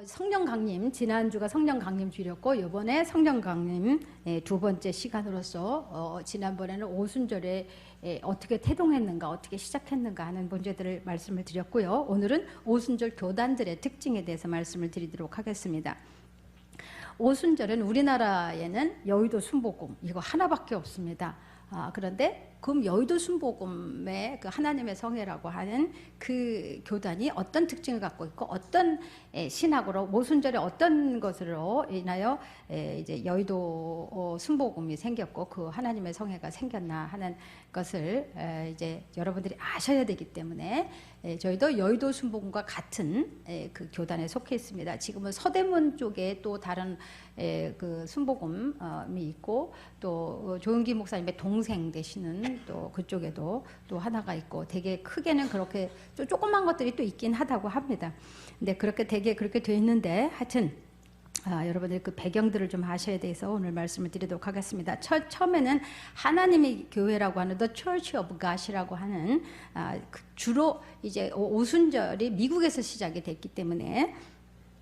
성령 강림, 지난주가 성령 강림 주일이었고 이번에 성령 강림 두 번째 시간으로서 지난번에는 오순절에 어떻게 태동했는가, 어떻게 시작했는가 하는 문제들을 말씀을 드렸고요. 오늘은 오순절 교단들의 특징에 대해서 말씀을 드리도록 하겠습니다. 오순절은 우리나라에는 여의도 순복음 이거 하나밖에 없습니다. 그런데 그럼 여의도 순복음의 그 하나님의 성회라고 하는 그 교단이 어떤 특징을 갖고 있고 어떤 신학으로 오순절에 어떤 것으로 인하여 이제 여의도 순복음이 생겼고 그 하나님의 성회가 생겼나 하는 것을 이제 여러분들이 아셔야 되기 때문에 저희도 여의도 순복음과 같은 그 교단에 속해 있습니다. 지금은 서대문 쪽에 또 다른 그 순복음이 있고 또 조은기 목사님의 동생 되시는 또 그쪽에도 또 하나가 있고 되게 크게는 그렇게 조그만 것들이 또 있긴 하다고 합니다. 근데 그렇게 되게 그렇게 돼 있는데 하여튼 여러분들 그 배경들을 좀 아셔야 돼서 오늘 말씀을 드리도록 하겠습니다. 처음에는 하나님의 교회라고 하는 The Church of God이라고 하는 주로 이제 오순절이 미국에서 시작이 됐기 때문에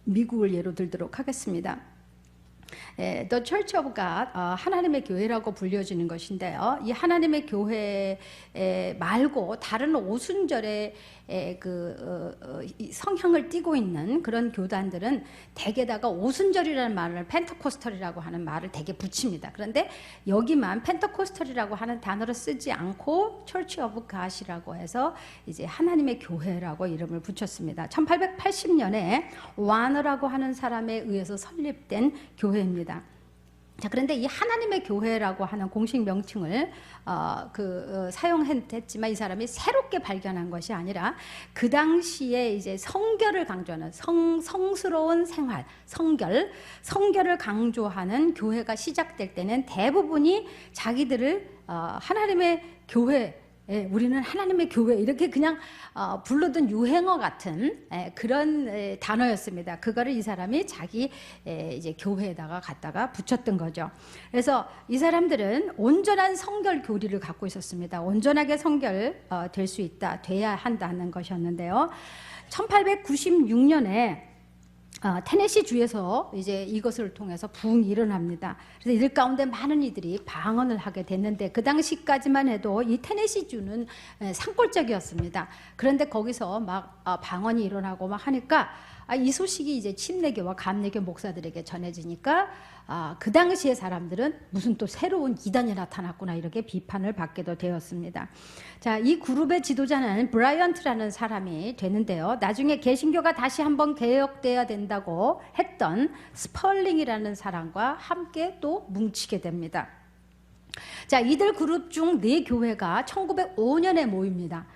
미국을 예로 들도록 하겠습니다. The Church of God, 하나님의 교회라고 불려지는 것인데요. 이 하나님의 교회 말고 다른 오순절에 성향을 띠고 있는 그런 교단들은 대개다가 오순절이라는 말을 펜테코스털이라고 하는 말을 대개 붙입니다. 그런데 여기만 펜테코스털이라고 하는 단어를 쓰지 않고 Church of God이라고 해서 이제 하나님의 교회라고 이름을 붙였습니다. 1880년에 와너라고 하는 사람에 의해서 설립된 교회입니다. 자, 그런데 이 하나님의 교회라고 하는 공식 명칭을 사용했지만 이 사람이 새롭게 발견한 것이 아니라 그 당시에 이제 성결을 강조하는 성스러운 생활, 성결을 강조하는 교회가 시작될 때는 대부분이 자기들을 하나님의 교회, 우리는 하나님의 교회 이렇게 그냥 부르던 유행어 같은 그런 단어였습니다. 그거를 이 사람이 자기 이제 교회에다가 갖다가 붙였던 거죠. 그래서 이 사람들은 온전한 성결 교리를 갖고 있었습니다. 온전하게 성결 될 수 있다, 돼야 한다는 것이었는데요. 1896년에 테네시 주에서 이제 이것을 통해서 부흥이 일어납니다. 그래서 이들 가운데 많은 이들이 방언을 하게 됐는데 그 당시까지만 해도 이 테네시 주는 산골짜기였습니다. 그런데 거기서 막 방언이 일어나고 막 하니까 이 소식이 이제 침례교와 감리교 목사들에게 전해지니까 그 당시의 사람들은 무슨 또 새로운 이단이 나타났구나 이렇게 비판을 받게도 되었습니다. 자, 이 그룹의 지도자는 브라이언트라는 사람이 되는데요. 나중에 개신교가 다시 한번 개혁돼야 된다고 했던 스펄링이라는 사람과 함께 또 뭉치게 됩니다. 자, 이들 그룹 중 4교회가 1905년에 모입니다.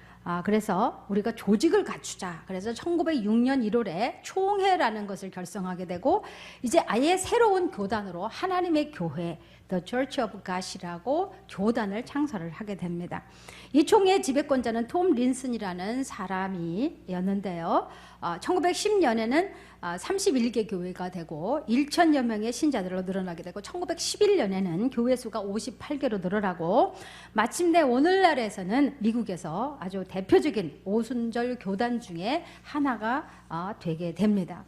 그래서 우리가 조직을 갖추자. 그래서 1906년 1월에 총회라는 것을 결성하게 되고 이제 아예 새로운 교단으로 하나님의 교회 The Church of God이라고 교단을 창설을 하게 됩니다. 이 총회의 지배권자는 톰 린슨이라는 사람이었는데요. 1910년에는 31개 교회가 되고 1,000여 명의 신자들로 늘어나게 되고 1911년에는 교회 수가 58개로 늘어나고 마침내 오늘날에서는 미국에서 아주 대표적인 오순절 교단 중에 하나가 되게 됩니다.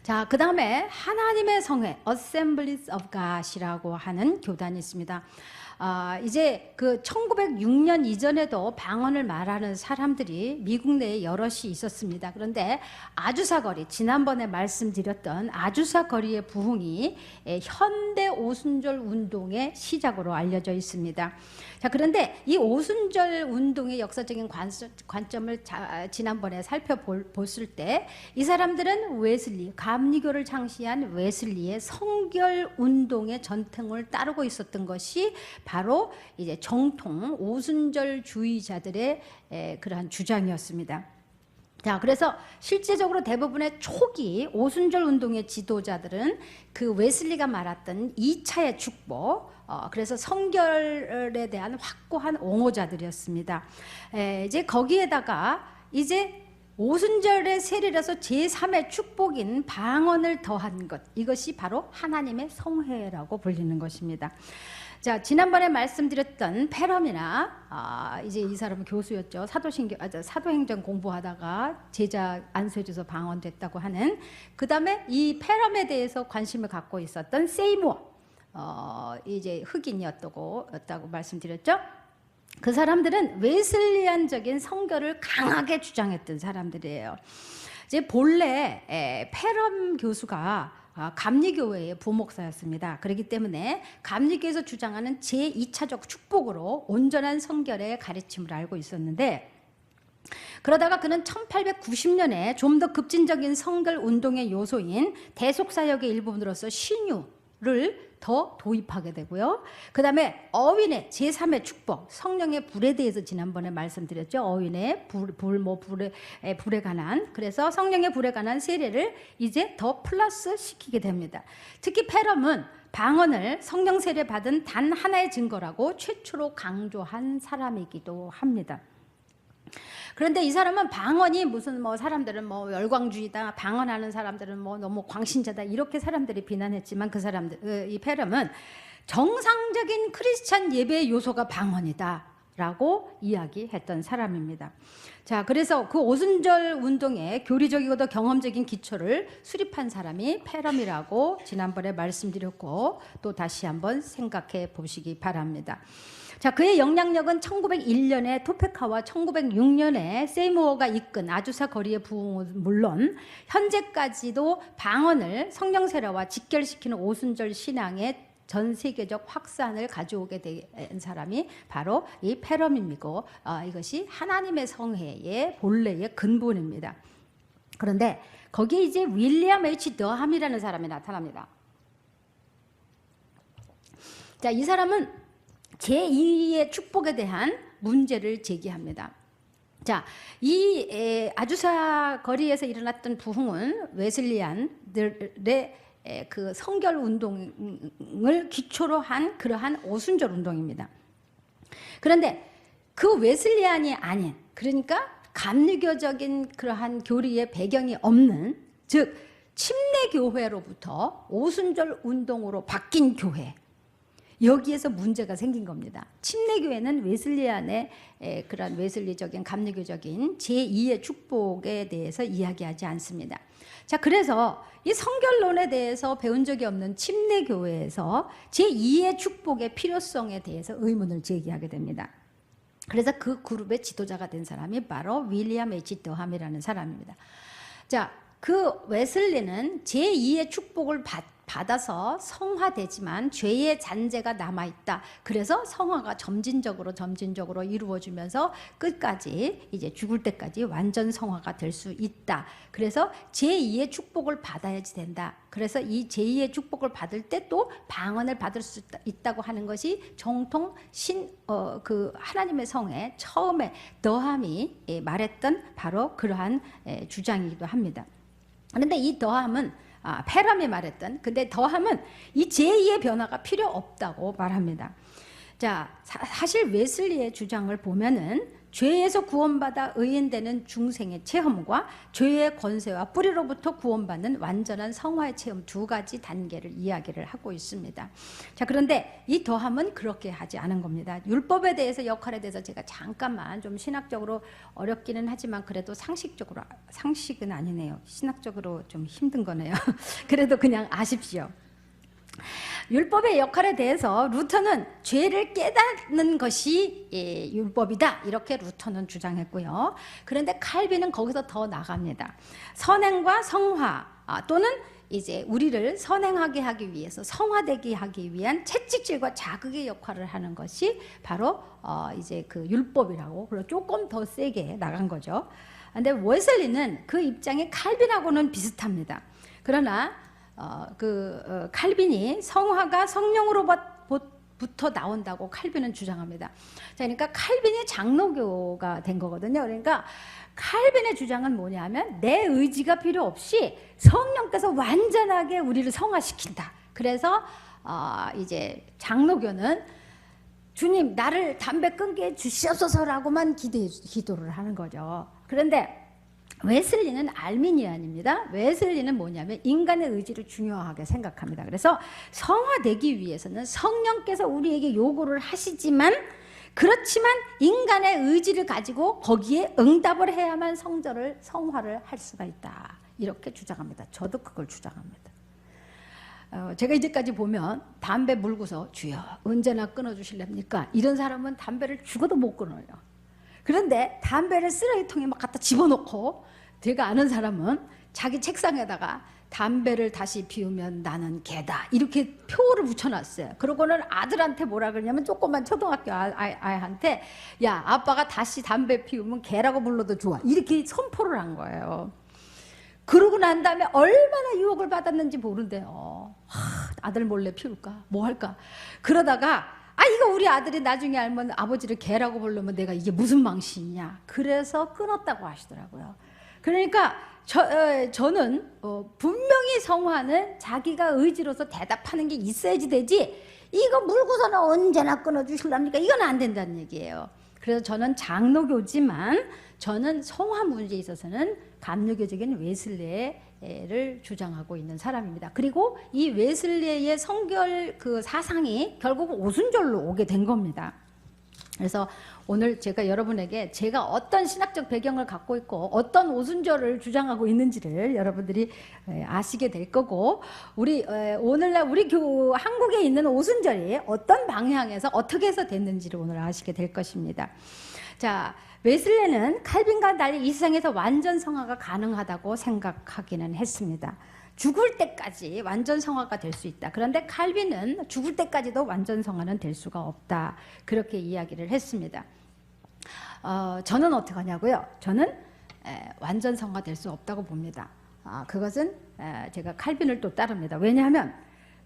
자, 그 다음에 하나님의 성회 Assemblies of God이라고 하는 교단이 있습니다. 이제 그 1906년 이전에도 방언을 말하는 사람들이 미국 내에 여럿이 있었습니다. 그런데 아주사 거리, 지난번에 말씀드렸던 아주사 거리의 부흥이 현대 오순절 운동의 시작으로 알려져 있습니다. 자, 그런데 이 오순절 운동의 역사적인 관점을 지난번에 살펴봤을 때 이 사람들은 웨슬리, 감리교를 창시한 웨슬리의 성결 운동의 전통을 따르고 있었던 것이 바로 이제 정통 오순절주의자들의 그러한 주장이었습니다. 자, 그래서 실제적으로 대부분의 초기 오순절 운동의 지도자들은 그 웨슬리가 말했던 2차의 축복, 그래서 성결에 대한 확고한 옹호자들이었습니다. 이제 거기에다가 이제 오순절의 세례라서 제3의 축복인 방언을 더한 것, 이것이 바로 하나님의 성회라고 불리는 것입니다. 자, 지난번에 말씀드렸던 페럼이나 이제 이 사람은 교수였죠. 사도행전 공부하다가 제자 안수해줘서 방언됐다고 하는, 그 다음에 이 페럼에 대해서 관심을 갖고 있었던 세이무어, 이제 흑인이었다고 말씀드렸죠. 그 사람들은 웨슬리안적인 성결을 강하게 주장했던 사람들이에요. 이제 본래 페럼 교수가 감리교회의 부목사였습니다. 그렇기 때문에 감리교에서 주장하는 제2차적 축복으로 온전한 성결의 가르침을 알고 있었는데, 그러다가 그는 1890년에 좀 더 급진적인 성결 운동의 요소인 대속사역의 일부분으로서 신유를 더 도입하게 되고요. 그 다음에 어윈의 제3의 축복, 성령의 불에 대해서 지난번에 말씀드렸죠. 어윈의 불에 관한, 그래서 성령의 불에 관한 세례를 이제 더 플러스 시키게 됩니다. 특히 페럼은 방언을 성령 세례 받은 단 하나의 증거라고 최초로 강조한 사람이기도 합니다. 그런데 이 사람은 방언이 무슨 사람들은 열광주의다, 방언하는 사람들은 너무 광신자다, 이렇게 사람들이 비난했지만, 그 사람들, 이 페럼은 정상적인 크리스찬 예배의 요소가 방언이다라고 이야기했던 사람입니다. 자, 그래서 그 오순절 운동의 교리적이고도 경험적인 기초를 수립한 사람이 페럼이라고 지난번에 말씀드렸고, 또 다시 한번 생각해 보시기 바랍니다. 자, 그의 영향력은 1901년에 토페카와 1906년에 세이무어가 이끈 아주사 거리의 부흥은 물론 현재까지도 방언을 성령 세례와 직결시키는 오순절 신앙의 전 세계적 확산을 가져오게 된 사람이 바로 이 페럼이고, 이것이 하나님의 성회의 본래의 근본입니다. 그런데 거기에 이제 윌리엄 H. 더함이라는 사람이 나타납니다. 자, 이 사람은 제2의 축복에 대한 문제를 제기합니다. 자, 이 아주사 거리에서 일어났던 부흥은 웨슬리안들의 그 성결 운동을 기초로 한 그러한 오순절 운동입니다. 그런데 그 웨슬리안이 아닌, 그러니까 감리교적인 그러한 교리의 배경이 없는, 즉 침례교회로부터 오순절 운동으로 바뀐 교회, 여기에서 문제가 생긴 겁니다. 침례교회는 웨슬리안의 그런 웨슬리적인 감리교적인 제2의 축복에 대해서 이야기하지 않습니다. 자, 그래서 이 성결론에 대해서 배운 적이 없는 침례교회에서 제2의 축복의 필요성에 대해서 의문을 제기하게 됩니다. 그래서 그 그룹의 지도자가 된 사람이 바로 윌리엄 H. 더함이라는 사람입니다. 자, 그 웨슬리는 제2의 축복을 받아서 성화되지만 죄의 잔재가 남아있다. 그래서 성화가 점진적으로 이루어지면서 끝까지, 이제 죽을 때까지 완전 성화가 될 수 있다. 그래서 제2의 축복을 받아야지 된다. 그래서 이 제2의 축복을 받을 때 또 방언을 받을 수 있다고 하는 것이 정통 그 하나님의 성에 처음에 더함이 말했던 바로 그러한 주장이기도 합니다. 그런데 이 더함은 페럼이 말했던, 근데 더함은 이 제2의 변화가 필요 없다고 말합니다. 자, 사실 웨슬리의 주장을 보면은 죄에서 구원받아 의인되는 중생의 체험과 죄의 권세와 뿌리로부터 구원받는 완전한 성화의 체험, 두 가지 단계를 이야기를 하고 있습니다. 자, 그런데 이 더함은 그렇게 하지 않은 겁니다. 율법에 대해서, 역할에 대해서 제가 잠깐만 좀 신학적으로 어렵기는 하지만 그래도 상식은 아니네요. 신학적으로 좀 힘든 거네요. 그래도 그냥 아십시오. 율법의 역할에 대해서 루터는 죄를 깨닫는 것이 율법이다, 이렇게 루터는 주장했고요. 그런데 칼빈은 거기서 더 나갑니다. 선행과 성화, 또는 이제 우리를 선행하게 하기 위해서, 성화되게 하기 위한 채찍질과 자극의 역할을 하는 것이 바로 이제 그 율법이라고, 그리고 조금 더 세게 나간 거죠. 근데 웨슬리는 그 입장이 칼빈하고는 비슷합니다. 그러나 칼빈이 성화가 성령으로부터 나온다고 칼빈은 주장합니다. 자, 그러니까 칼빈이 장로교가 된 거거든요. 그러니까 칼빈의 주장은 뭐냐면 내 의지가 필요 없이 성령께서 완전하게 우리를 성화시킨다. 그래서 이제 장로교는 주님 나를 담배 끊게 해주시옵소서라고만 기도를 하는 거죠. 그런데 웨슬리는 알미니안입니다. 웨슬리는 뭐냐면 인간의 의지를 중요하게 생각합니다. 그래서 성화되기 위해서는 성령께서 우리에게 요구를 하시지만, 그렇지만 인간의 의지를 가지고 거기에 응답을 해야만 성화를 할 수가 있다, 이렇게 주장합니다. 저도 그걸 주장합니다. 제가 이제까지 보면 담배 물고서 주여 언제나 끊어주실랍니까? 이런 사람은 담배를 죽어도 못 끊어요. 그런데 담배를 쓰레기통에 막 갖다 집어넣고, 제가 아는 사람은 자기 책상에다가 담배를 다시 피우면 나는 개다, 이렇게 표를 붙여놨어요. 그러고는 아들한테 뭐라 그러냐면, 조그만 초등학교 아이한테 야, 아빠가 다시 담배 피우면 개라고 불러도 좋아, 이렇게 선포를 한 거예요. 그러고 난 다음에 얼마나 유혹을 받았는지 모른대요. 아들 몰래 피울까? 뭐 할까? 그러다가 이거 우리 아들이 나중에 알면 아버지를 개라고 부르면 내가 이게 무슨 망신이냐, 그래서 끊었다고 하시더라고요. 그러니까 저는 분명히 성화는 자기가 의지로서 대답하는 게 있어야지 되지, 이거 물고서는 언제나 끊어주실랍니까? 이건 안 된다는 얘기예요. 그래서 저는 장로교지만 저는 성화 문제에 있어서는 감리교적인 웨슬레를 주장하고 있는 사람입니다. 그리고 이 웨슬레의 성결 그 사상이 결국 오순절로 오게 된 겁니다. 그래서 오늘 제가 여러분에게 제가 어떤 신학적 배경을 갖고 있고 어떤 오순절을 주장하고 있는지를 여러분들이 아시게 될 거고, 오늘날 우리 한국에 있는 오순절이 어떤 방향에서 어떻게 해서 됐는지를 오늘 아시게 될 것입니다. 자, 웨슬레는 칼빈과 달리 이 세상에서 완전 성화가 가능하다고 생각하기는 했습니다. 죽을 때까지 완전 성화가 될 수 있다. 그런데 칼빈은 죽을 때까지도 완전 성화는 될 수가 없다, 그렇게 이야기를 했습니다. 저는 어떻게 하냐고요? 저는 완전 성화 될 수 없다고 봅니다. 그것은 제가 칼빈을 또 따릅니다. 왜냐하면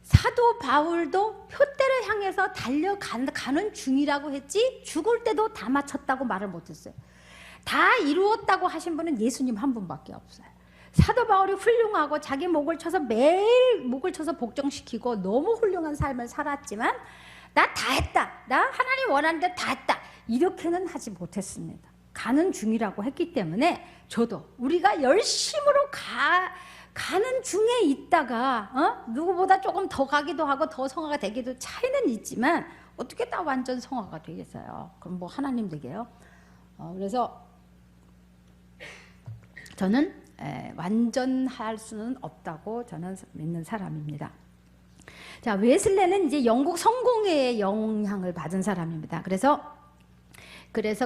사도 바울도 표대를 향해서 달려가는 중이라고 했지 죽을 때도 다 마쳤다고 말을 못했어요. 다 이루었다고 하신 분은 예수님 한 분밖에 없어요. 사도 바울이 훌륭하고 자기 목을 쳐서 매일 목을 쳐서 복종시키고 너무 훌륭한 삶을 살았지만, 나 다 했다, 나 하나님 원하는 대 다 했다, 이렇게는 하지 못했습니다. 가는 중이라고 했기 때문에 저도 우리가 열심으로 가는 중에 있다가 누구보다 조금 더 가기도 하고 더 성화가 되기도 차이는 있지만 어떻게 다 완전 성화가 되겠어요? 그럼 뭐 하나님 되게요? 그래서 저는 완전할 수는 없다고 저는 믿는 사람입니다. 자, 웨슬레는 이제 영국 성공회의 영향을 받은 사람입니다. 그래서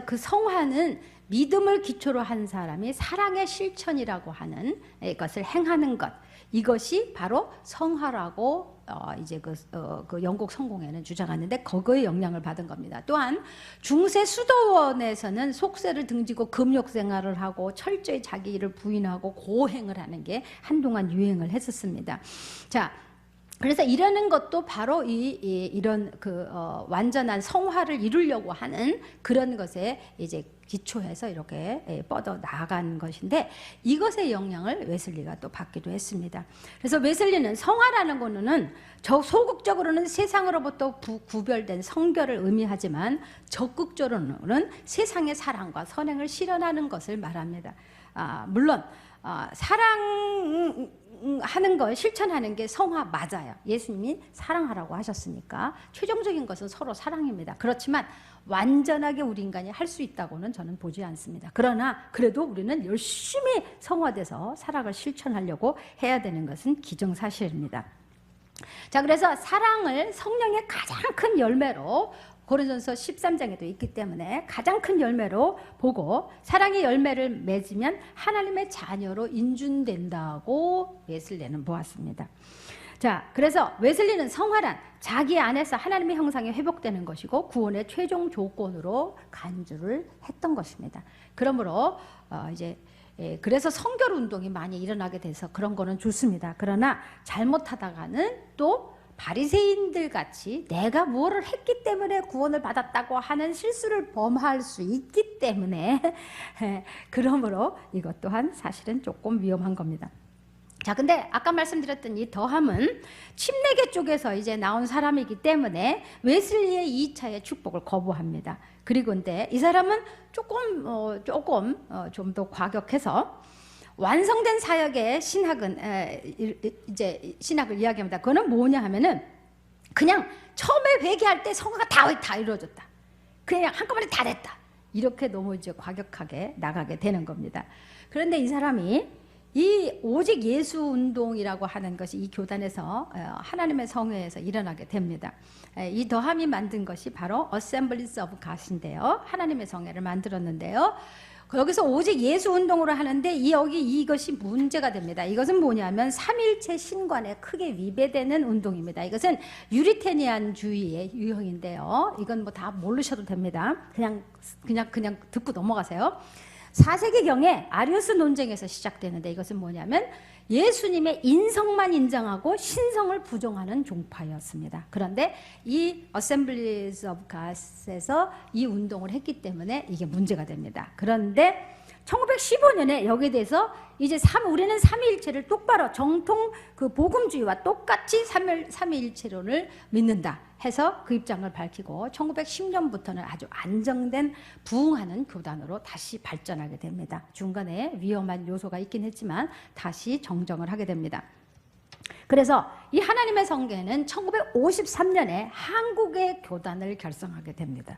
그 성화는 믿음을 기초로 한 사람이 사랑의 실천이라고 하는 것을 행하는 것, 이것이 바로 성화라고 이제 그 영국 성공회는 주장하는데 거기에 영향을 받은 겁니다. 또한 중세 수도원에서는 속세를 등지고 금욕 생활을 하고 철저히 자기 일을 부인하고 고행을 하는 게 한동안 유행을 했었습니다. 자, 그래서 이러는 것도 바로 이런 완전한 성화를 이루려고 하는 그런 것에 이제 기초해서 이렇게 뻗어 나간 것인데, 이것의 영향을 웨슬리가 또 받기도 했습니다. 그래서 웨슬리는 성화라는 거는 소극적으로는 세상으로부터 구별된 성결을 의미하지만 적극적으로는 세상의 사랑과 선행을 실현하는 것을 말합니다. 물론 사랑하는 걸 실천하는 게 성화 맞아요. 예수님이 사랑하라고 하셨으니까 최종적인 것은 서로 사랑입니다. 그렇지만 완전하게 우리 인간이 할 수 있다고는 저는 보지 않습니다. 그러나 그래도 우리는 열심히 성화돼서 사랑을 실천하려고 해야 되는 것은 기정사실입니다. 자, 그래서 사랑을 성령의 가장 큰 열매로 고린도전서 13장에도 있기 때문에 가장 큰 열매로 보고, 사랑의 열매를 맺으면 하나님의 자녀로 인준된다고 웨슬레는 보았습니다. 자, 그래서 웨슬리는 성화란 자기 안에서 하나님의 형상이 회복되는 것이고 구원의 최종 조건으로 간주를 했던 것입니다. 그러므로 그래서 성결 운동이 많이 일어나게 돼서 그런 거는 좋습니다. 그러나 잘못하다가는 또 바리새인들 같이 내가 무엇을 했기 때문에 구원을 받았다고 하는 실수를 범할 수 있기 때문에 그러므로 이것 또한 사실은 조금 위험한 겁니다. 자, 근데 아까 말씀드렸던 이 더함은 침례계 쪽에서 이제 나온 사람이기 때문에 웨슬리의 2차의 축복을 거부합니다. 그리고 근데 이 사람은 조금 좀 더 과격해서 완성된 사역의 신학은 이제 신학을 이야기합니다. 그거는 뭐냐 하면은 그냥 처음에 회개할 때 성화가 다 이루어졌다. 그냥 한꺼번에 다 됐다. 이렇게 너무 이제 과격하게 나가게 되는 겁니다. 그런데 이 사람이 이 오직 예수 운동이라고 하는 것이 이 교단에서 하나님의 성회에서 일어나게 됩니다. 이 더함이 만든 것이 바로 Assemblies of God인데요. 하나님의 성회를 만들었는데요. 여기서 오직 예수 운동으로 하는데 여기 이것이 문제가 됩니다. 이것은 뭐냐면 삼일체 신관에 크게 위배되는 운동입니다. 이것은 유리테니안주의의 유형인데요. 이건 뭐 다 모르셔도 됩니다. 그냥 듣고 넘어가세요. 4세기경에 아리우스 논쟁에서 시작되는데 이것은 뭐냐면 예수님의 인성만 인정하고 신성을 부정하는 종파였습니다. 그런데 이 Assemblies of God에서 이 운동을 했기 때문에 이게 문제가 됩니다. 그런데 1915년에 여기에 대해서 이제 우리는 삼위일체를 똑바로 정통 그 복음주의와 똑같이 삼위일체론을 믿는다 해서 그 입장을 밝히고 1910년부터는 아주 안정된 부흥하는 교단으로 다시 발전하게 됩니다. 중간에 위험한 요소가 있긴 했지만 다시 정정을 하게 됩니다. 그래서 이 하나님의 성계는 1953년에 한국의 교단을 결성하게 됩니다.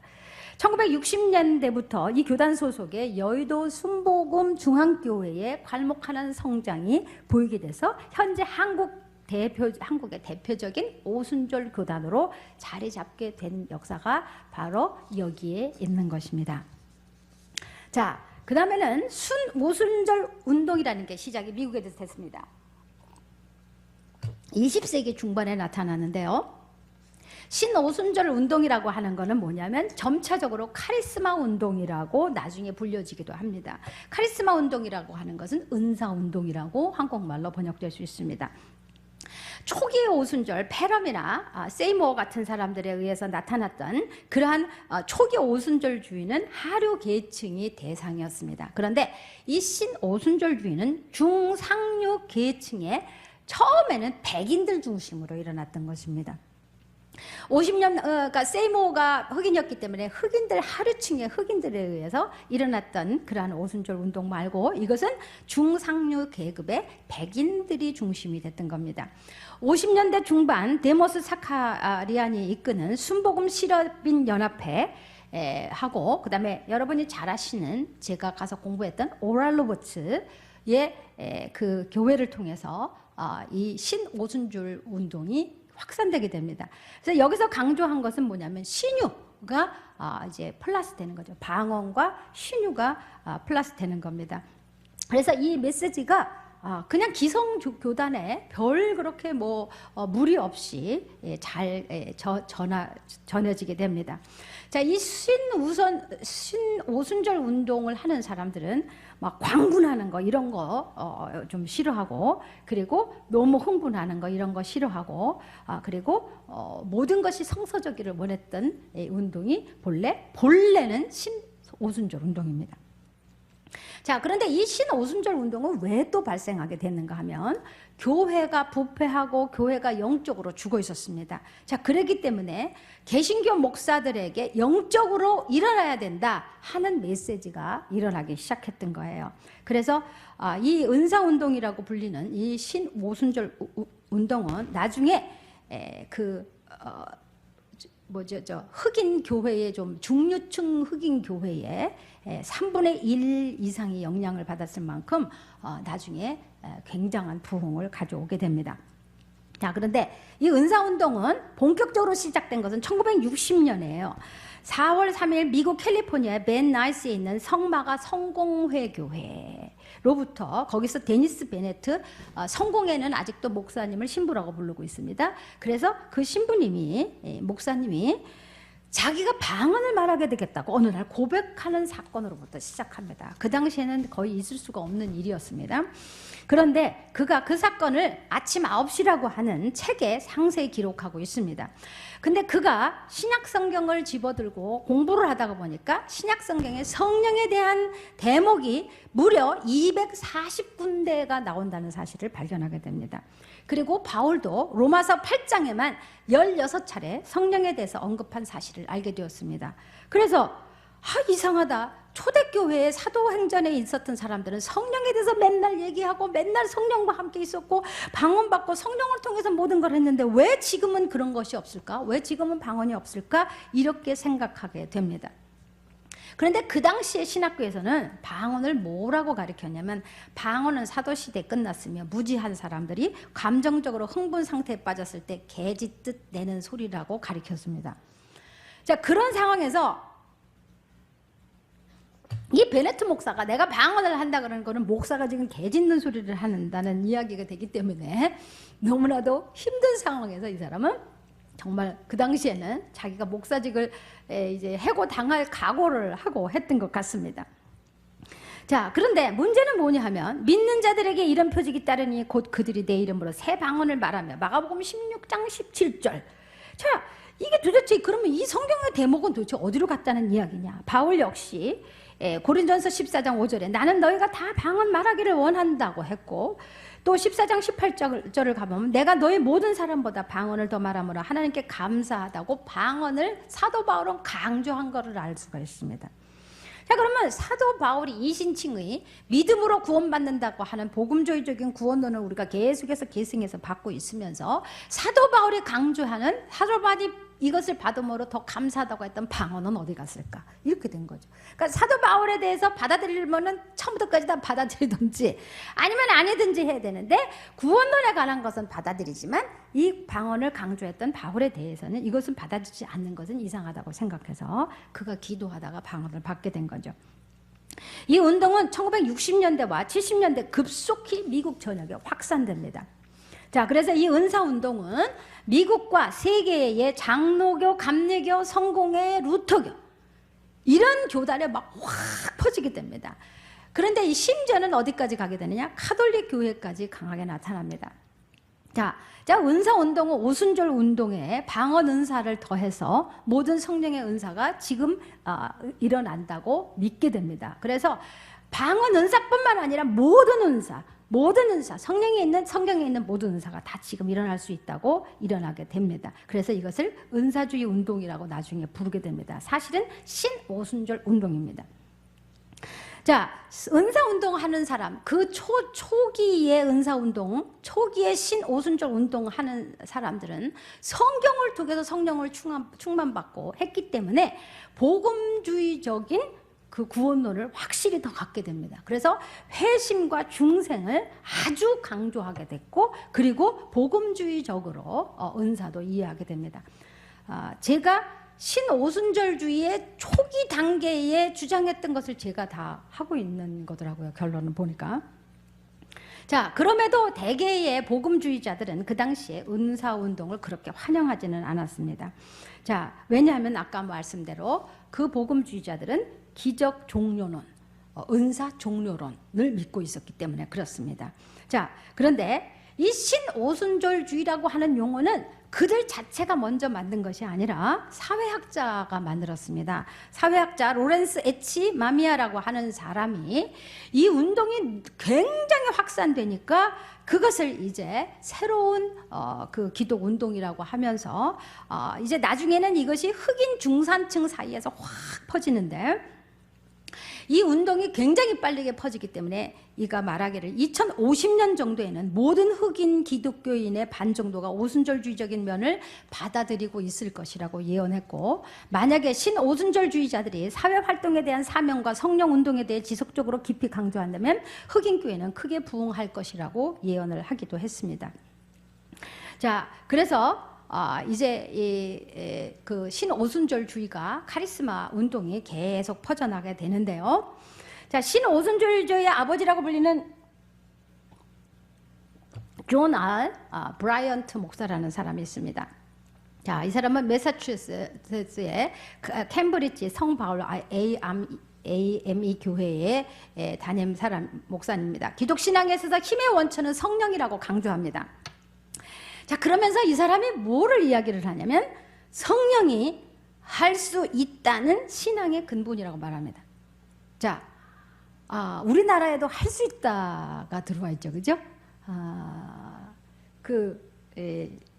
1960년대부터 이 교단 소속의 여의도 순복음 중앙교회에 괄목하는 성장이 보이게 돼서 현재 한국의 대표적인 오순절 교단으로 자리 잡게 된 역사가 바로 여기에 있는 것입니다. 자, 그 다음에는 오순절 운동이라는 게 시작이 미국에서 됐습니다. 20세기 중반에 나타나는데요. 신오순절 운동이라고 하는 것은 뭐냐면 점차적으로 카리스마 운동이라고 나중에 불려지기도 합니다. 카리스마 운동이라고 하는 것은 은사 운동이라고 한국말로 번역될 수 있습니다. 초기의 오순절, 페럼이나 세이모어 같은 사람들에 의해서 나타났던 그러한 초기 오순절주의는 하류 계층이 대상이었습니다. 그런데 이 신오순절주의는 중상류 계층의 처음에는 백인들 중심으로 일어났던 것입니다. 50년, 그러니까 세이모어가 흑인이었기 때문에 하류층의 흑인들에 의해서 일어났던 그러한 오순절 운동 말고 이것은 중상류 계급의 백인들이 중심이 됐던 겁니다. 50년대 중반 데모스 사카리안이 이끄는 순복음 실업인 연합회 하고 그다음에 여러분이 잘 아시는 제가 가서 공부했던 오랄 로버츠의 그 교회를 통해서 이 신오순절 운동이 확산되게 됩니다. 그래서 여기서 강조한 것은 뭐냐면 신유가 이제 플러스 되는 거죠. 방언과 신유가 플러스 되는 겁니다. 그래서 이 메시지가 그냥 기성 교단에 별 그렇게 무리 없이 잘 전해지게 됩니다. 자, 이 신오순절 운동을 하는 사람들은 막 광분하는 거 이런 거 좀 싫어하고 그리고 너무 흥분하는 거 이런 거 싫어하고 그리고 모든 것이 성서적이를 원했던 운동이 본래는 신오순절 운동입니다. 자, 그런데 이 신오순절 운동은 왜 또 발생하게 됐는가 하면 교회가 부패하고 교회가 영적으로 죽어 있었습니다. 자, 그렇기 때문에 개신교 목사들에게 영적으로 일어나야 된다 하는 메시지가 일어나기 시작했던 거예요. 그래서 이 은사운동이라고 불리는 이 신오순절 운동은 나중에 흑인 교회의 좀 중류층 흑인 교회에 3분의 1 이상이 영향을 받았을 만큼 나중에 굉장한 부흥을 가져오게 됩니다. 자, 그런데 이 은사운동은 본격적으로 시작된 것은 1960년이에요. 4월 3일 미국 캘리포니아 벤 나이스에 있는 성마가 성공회 교회로부터 거기서 데니스 베네트 성공회는 아직도 목사님을 신부라고 부르고 있습니다. 그래서 그 목사님이 자기가 방언을 말하게 되겠다고 어느 날 고백하는 사건으로부터 시작합니다. 그 당시에는 거의 있을 수가 없는 일이었습니다. 그런데 그가 그 사건을 아침 9시라고 하는 책에 상세히 기록하고 있습니다. 근데 그가 신약성경을 집어들고 공부를 하다가 보니까 신약성경의 성령에 대한 대목이 무려 240군데가 나온다는 사실을 발견하게 됩니다. 그리고 바울도 로마서 8장에만 16차례 성령에 대해서 언급한 사실을 알게 되었습니다. 그래서 이상하다. 초대교회에 사도행전에 있었던 사람들은 성령에 대해서 맨날 얘기하고 맨날 성령과 함께 있었고 방언받고 성령을 통해서 모든 걸 했는데 왜 지금은 그런 것이 없을까? 왜 지금은 방언이 없을까? 이렇게 생각하게 됩니다. 그런데 그 당시에 신학교에서는 방언을 뭐라고 가르쳤냐면 방언은 사도시대 끝났으며 무지한 사람들이 감정적으로 흥분 상태에 빠졌을 때 개짖듯 내는 소리라고 가르쳤습니다. 자, 그런 상황에서 이 베네트 목사가 내가 방언을 한다 그러는 거는 목사가 지금 개짖는 소리를 한다는 이야기가 되기 때문에 너무나도 힘든 상황에서 이 사람은 정말 그 당시에는 자기가 목사직을 이제 해고 당할 각오를 하고 했던 것 같습니다. 자, 그런데 문제는 뭐냐 하면 믿는 자들에게 이런 표적이 따르니 곧 그들이 내 이름으로 새 방언을 말하며 마가복음 16장 17절. 자, 이게 도대체 그러면 이 성경의 대목은 도대체 어디로 갔다는 이야기냐? 바울 역시 고린전서 14장 5절에 나는 너희가 다 방언 말하기를 원한다고 했고 또 14장 18절을 가보면 내가 너희 모든 사람보다 방언을 더 말함으로 하나님께 감사하다고 방언을 사도 바울은 강조한 것을 알 수가 있습니다. 자, 그러면 사도 바울이 이신칭의 믿음으로 구원받는다고 하는 복음주의적인 구원론을 우리가 계속해서 계승해서 받고 있으면서 사도 바울이 강조하는 사도 바울이 이것을 받음으로 더 감사하다고 했던 방언은 어디 갔을까? 이렇게 된 거죠. 그러니까 사도 바울에 대해서 받아들이려면 처음부터까지 다 받아들이든지 아니면 아니든지 해야 되는데 구원론에 관한 것은 받아들이지만 이 방언을 강조했던 바울에 대해서는 이것은 받아들이지 않는 것은 이상하다고 생각해서 그가 기도하다가 방언을 받게 된 거죠. 이 운동은 1960년대와 70년대 급속히 미국 전역에 확산됩니다. 자, 그래서 이 은사운동은 미국과 세계의 장로교, 감리교, 성공회, 루터교 이런 교단에 막 확 퍼지게 됩니다. 그런데 이 심지어는 어디까지 가게 되느냐? 카톨릭 교회까지 강하게 나타납니다. 자, 은사운동은 오순절 운동에 방언 은사를 더해서 모든 성령의 은사가 지금 일어난다고 믿게 됩니다. 그래서 방언 은사뿐만 아니라 모든 은사, 성경에 있는 모든 은사가 다 지금 일어날 수 있다고 일어나게 됩니다. 그래서 이것을 은사주의 운동이라고 나중에 부르게 됩니다. 사실은 신오순절 운동입니다. 자, 은사운동 하는 사람, 그 초기의 은사운동, 초기의 신오순절 운동 하는 사람들은 성경을 통해서 성령을 충만받고 했기 때문에 복음주의적인 그 구원론을 확실히 더 갖게 됩니다. 그래서 회심과 중생을 아주 강조하게 됐고 그리고 복음주의적으로 은사도 이해하게 됩니다. 제가 신오순절주의의 초기 단계에 주장했던 것을 제가 다 하고 있는 거더라고요. 결론을 보니까. 자, 그럼에도 대개의 복음주의자들은 그 당시에 은사운동을 그렇게 환영하지는 않았습니다. 자, 왜냐하면 아까 말씀대로 그 복음주의자들은 기적 종료론, 은사 종료론을 믿고 있었기 때문에 그렇습니다. 자, 그런데 이 신오순절주의라고 하는 용어는 그들 자체가 먼저 만든 것이 아니라 사회학자가 만들었습니다. 사회학자 로렌스 에치 마미아라고 하는 사람이 이 운동이 굉장히 확산되니까 그것을 이제 새로운 그 기독 운동이라고 하면서 이제 나중에는 이것이 흑인 중산층 사이에서 확 퍼지는데 이 운동이 굉장히 빠르게 퍼지기 때문에 이가 말하기를 2050년 정도에는 모든 흑인 기독교인의 반 정도가 오순절주의적인 면을 받아들이고 있을 것이라고 예언했고 만약에 신오순절주의자들이 사회활동에 대한 사명과 성령운동에 대해 지속적으로 깊이 강조한다면 흑인 교회는 크게 부흥할 것이라고 예언을 하기도 했습니다. 자, 그래서 이제 그 신오순절주의가 카리스마 운동이 계속 퍼져나가게 되는데요. 자, 신오순절주의의 아버지라고 불리는 존 브라이언트 목사라는 사람이 있습니다. 자, 이 사람은 매사추세츠의 캠브리지 성바울 AME 교회의 담임 목사입니다. 기독 신앙에 있어서 힘의 원천은 성령이라고 강조합니다. 자, 그러면서 이 사람이 뭐를 이야기를 하냐면 성령이 할 수 있다는 신앙의 근본이라고 말합니다. 자, 우리나라에도 할 수 있다가 들어와 있죠, 그죠?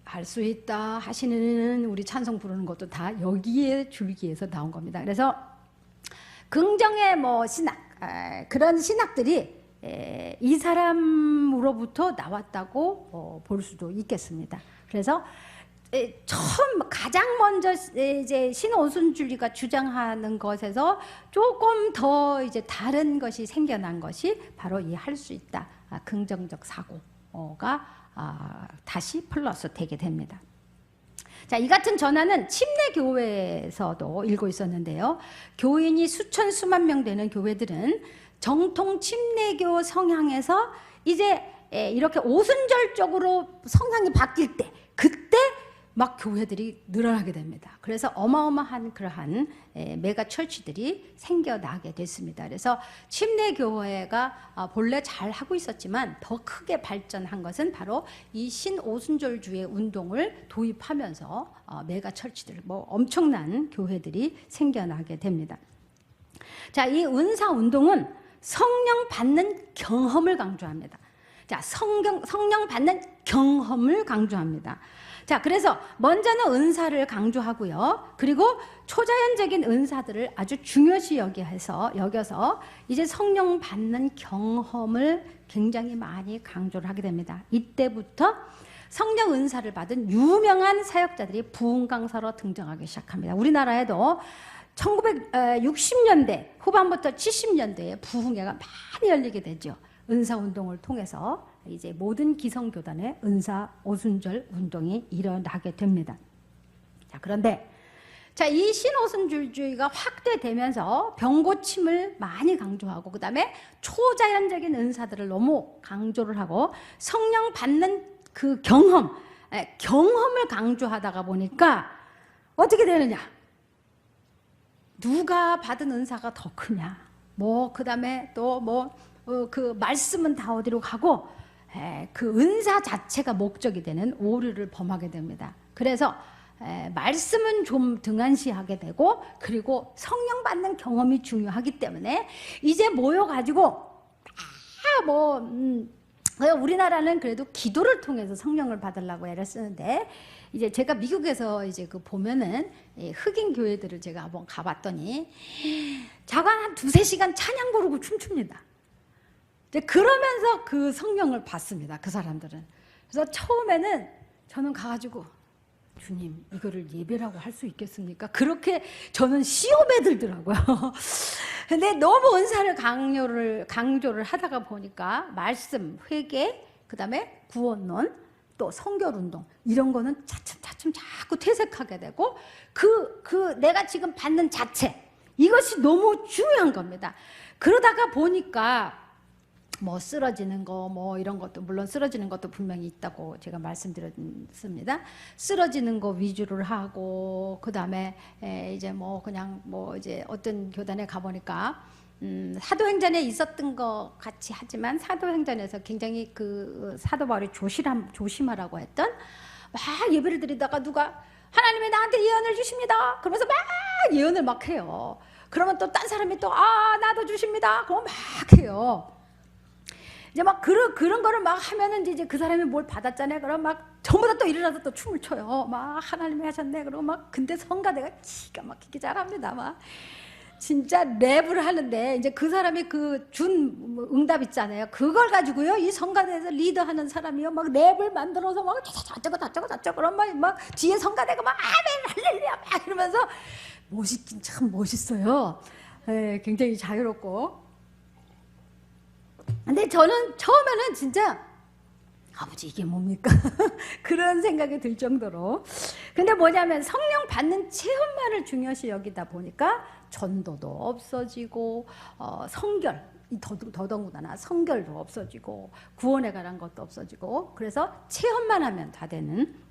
할 수 있다 하시는 우리 찬송 부르는 것도 다 여기에 줄기에서 나온 겁니다. 그래서 긍정의 뭐 신학, 그런 신학들이 이 사람으로부터 나왔다고 볼 수도 있겠습니다. 그래서 처음 가장 먼저 이제 신오순주리가 주장하는 것에서 조금 더 이제 다른 것이 생겨난 것이 바로 이 할 수 있다, 긍정적 사고가 다시 플러스 되게 됩니다. 자, 이 같은 전화는 침례교회에서도 일고 있었는데요. 교인이 수천 수만 명 되는 교회들은 정통 침례교 성향에서 이제 이렇게 오순절적으로 성향이 바뀔 때, 그때 막 교회들이 늘어나게 됩니다. 그래서 어마어마한 그러한 메가 철치들이 생겨나게 됐습니다. 그래서 침례교회가 본래 잘 하고 있었지만 더 크게 발전한 것은 바로 이 신오순절주의 운동을 도입하면서 메가 철치들, 뭐 엄청난 교회들이 생겨나게 됩니다. 자, 이 은사 운동은 성령 받는 경험을 강조합니다. 자, 성령 받는 경험을 강조합니다. 자, 그래서 먼저는 은사를 강조하고요. 그리고 초자연적인 은사들을 아주 중요시 여겨서 이제 성령 받는 경험을 굉장히 많이 강조를 하게 됩니다. 이때부터 성령 은사를 받은 유명한 사역자들이 부흥 강사로 등장하기 시작합니다. 우리나라에도 1960년대 후반부터 70년대에 부흥회가 많이 열리게 되죠. 은사 운동을 통해서 이제 모든 기성교단의 은사 오순절 운동이 일어나게 됩니다. 자, 그런데 자, 이 신오순절주의가 확대되면서 병고침을 많이 강조하고, 그 다음에 초자연적인 은사들을 너무 강조를 하고 성령 받는 그 경험을 강조하다가 보니까 어떻게 되느냐? 누가 받은 은사가 더 크냐? 뭐 그 다음에 또 뭐 그 말씀은 다 어디로 가고, 그 은사 자체가 목적이 되는 오류를 범하게 됩니다. 그래서 말씀은 좀 등한시하게 되고, 그리고 성령 받는 경험이 중요하기 때문에 이제 모여가지고 우리나라는 그래도 기도를 통해서 성령을 받으려고 애를 쓰는데, 이제 제가 미국에서 이제 그 보면은 흑인 교회들을 제가 한번 가봤더니 자관 한 2-3시간 찬양 부르고 춤춥니다. 그러면서 그 성령을 받습니다. 그 사람들은. 그래서 처음에는 저는 가가지고 주님, 이거를 예배라고 할 수 있겠습니까? 그렇게 저는 시험에 들더라고요. 근데 너무 은사를 강조를 하다가 보니까 말씀, 회개, 그 다음에 구원론, 또 성결운동, 이런 거는 차츰 자꾸 퇴색하게 되고, 내가 지금 받는 자체, 이것이 너무 중요한 겁니다. 그러다가 보니까 뭐 쓰러지는 거, 뭐 이런 것도, 물론 쓰러지는 것도 분명히 있다고 제가 말씀드렸습니다. 쓰러지는 거 위주를 하고, 그 다음에 이제 뭐 그냥 뭐 이제 어떤 교단에 가보니까 사도행전에 있었던 것 같이 하지만, 사도행전에서 굉장히 그 사도 바울이 조심하라고 했던, 막 예배를 드리다가 누가 하나님이 나한테 예언을 주십니다. 그러면서 막 예언을 막 해요. 그러면 또 딴 사람이 또 나도 주십니다. 그러면 막 해요. 이제 막 그런 거를 막 하면은 이제 그 사람이 뭘 받았잖아요. 그럼 막 전부 다 또 일어나서 또 춤을 춰요. 막 하나님이 하셨네. 그러고 막, 근데 성가대가 기가 막히게 잘합니다. 막 진짜 랩을 하는데, 이제 그 사람이 그 준 응답 있잖아요. 그걸 가지고요, 이 성가대에서 리더하는 사람이요, 막 랩을 만들어서 막 저쩌고 그런 막 뒤에 성가대가 막 아멘 할렐루야 막 이러면서 멋있긴 참 멋있어요. 굉장히 자유롭고. 근데 저는 처음에는 진짜 아버지 이게 뭡니까? 그런 생각이 들 정도로. 근데 뭐냐면 성령 받는 체험만을 중요시 여기다 보니까 전도도 없어지고, 성결, 더더군다나 성결도 없어지고, 구원에 관한 것도 없어지고, 그래서 체험만 하면 다 되는.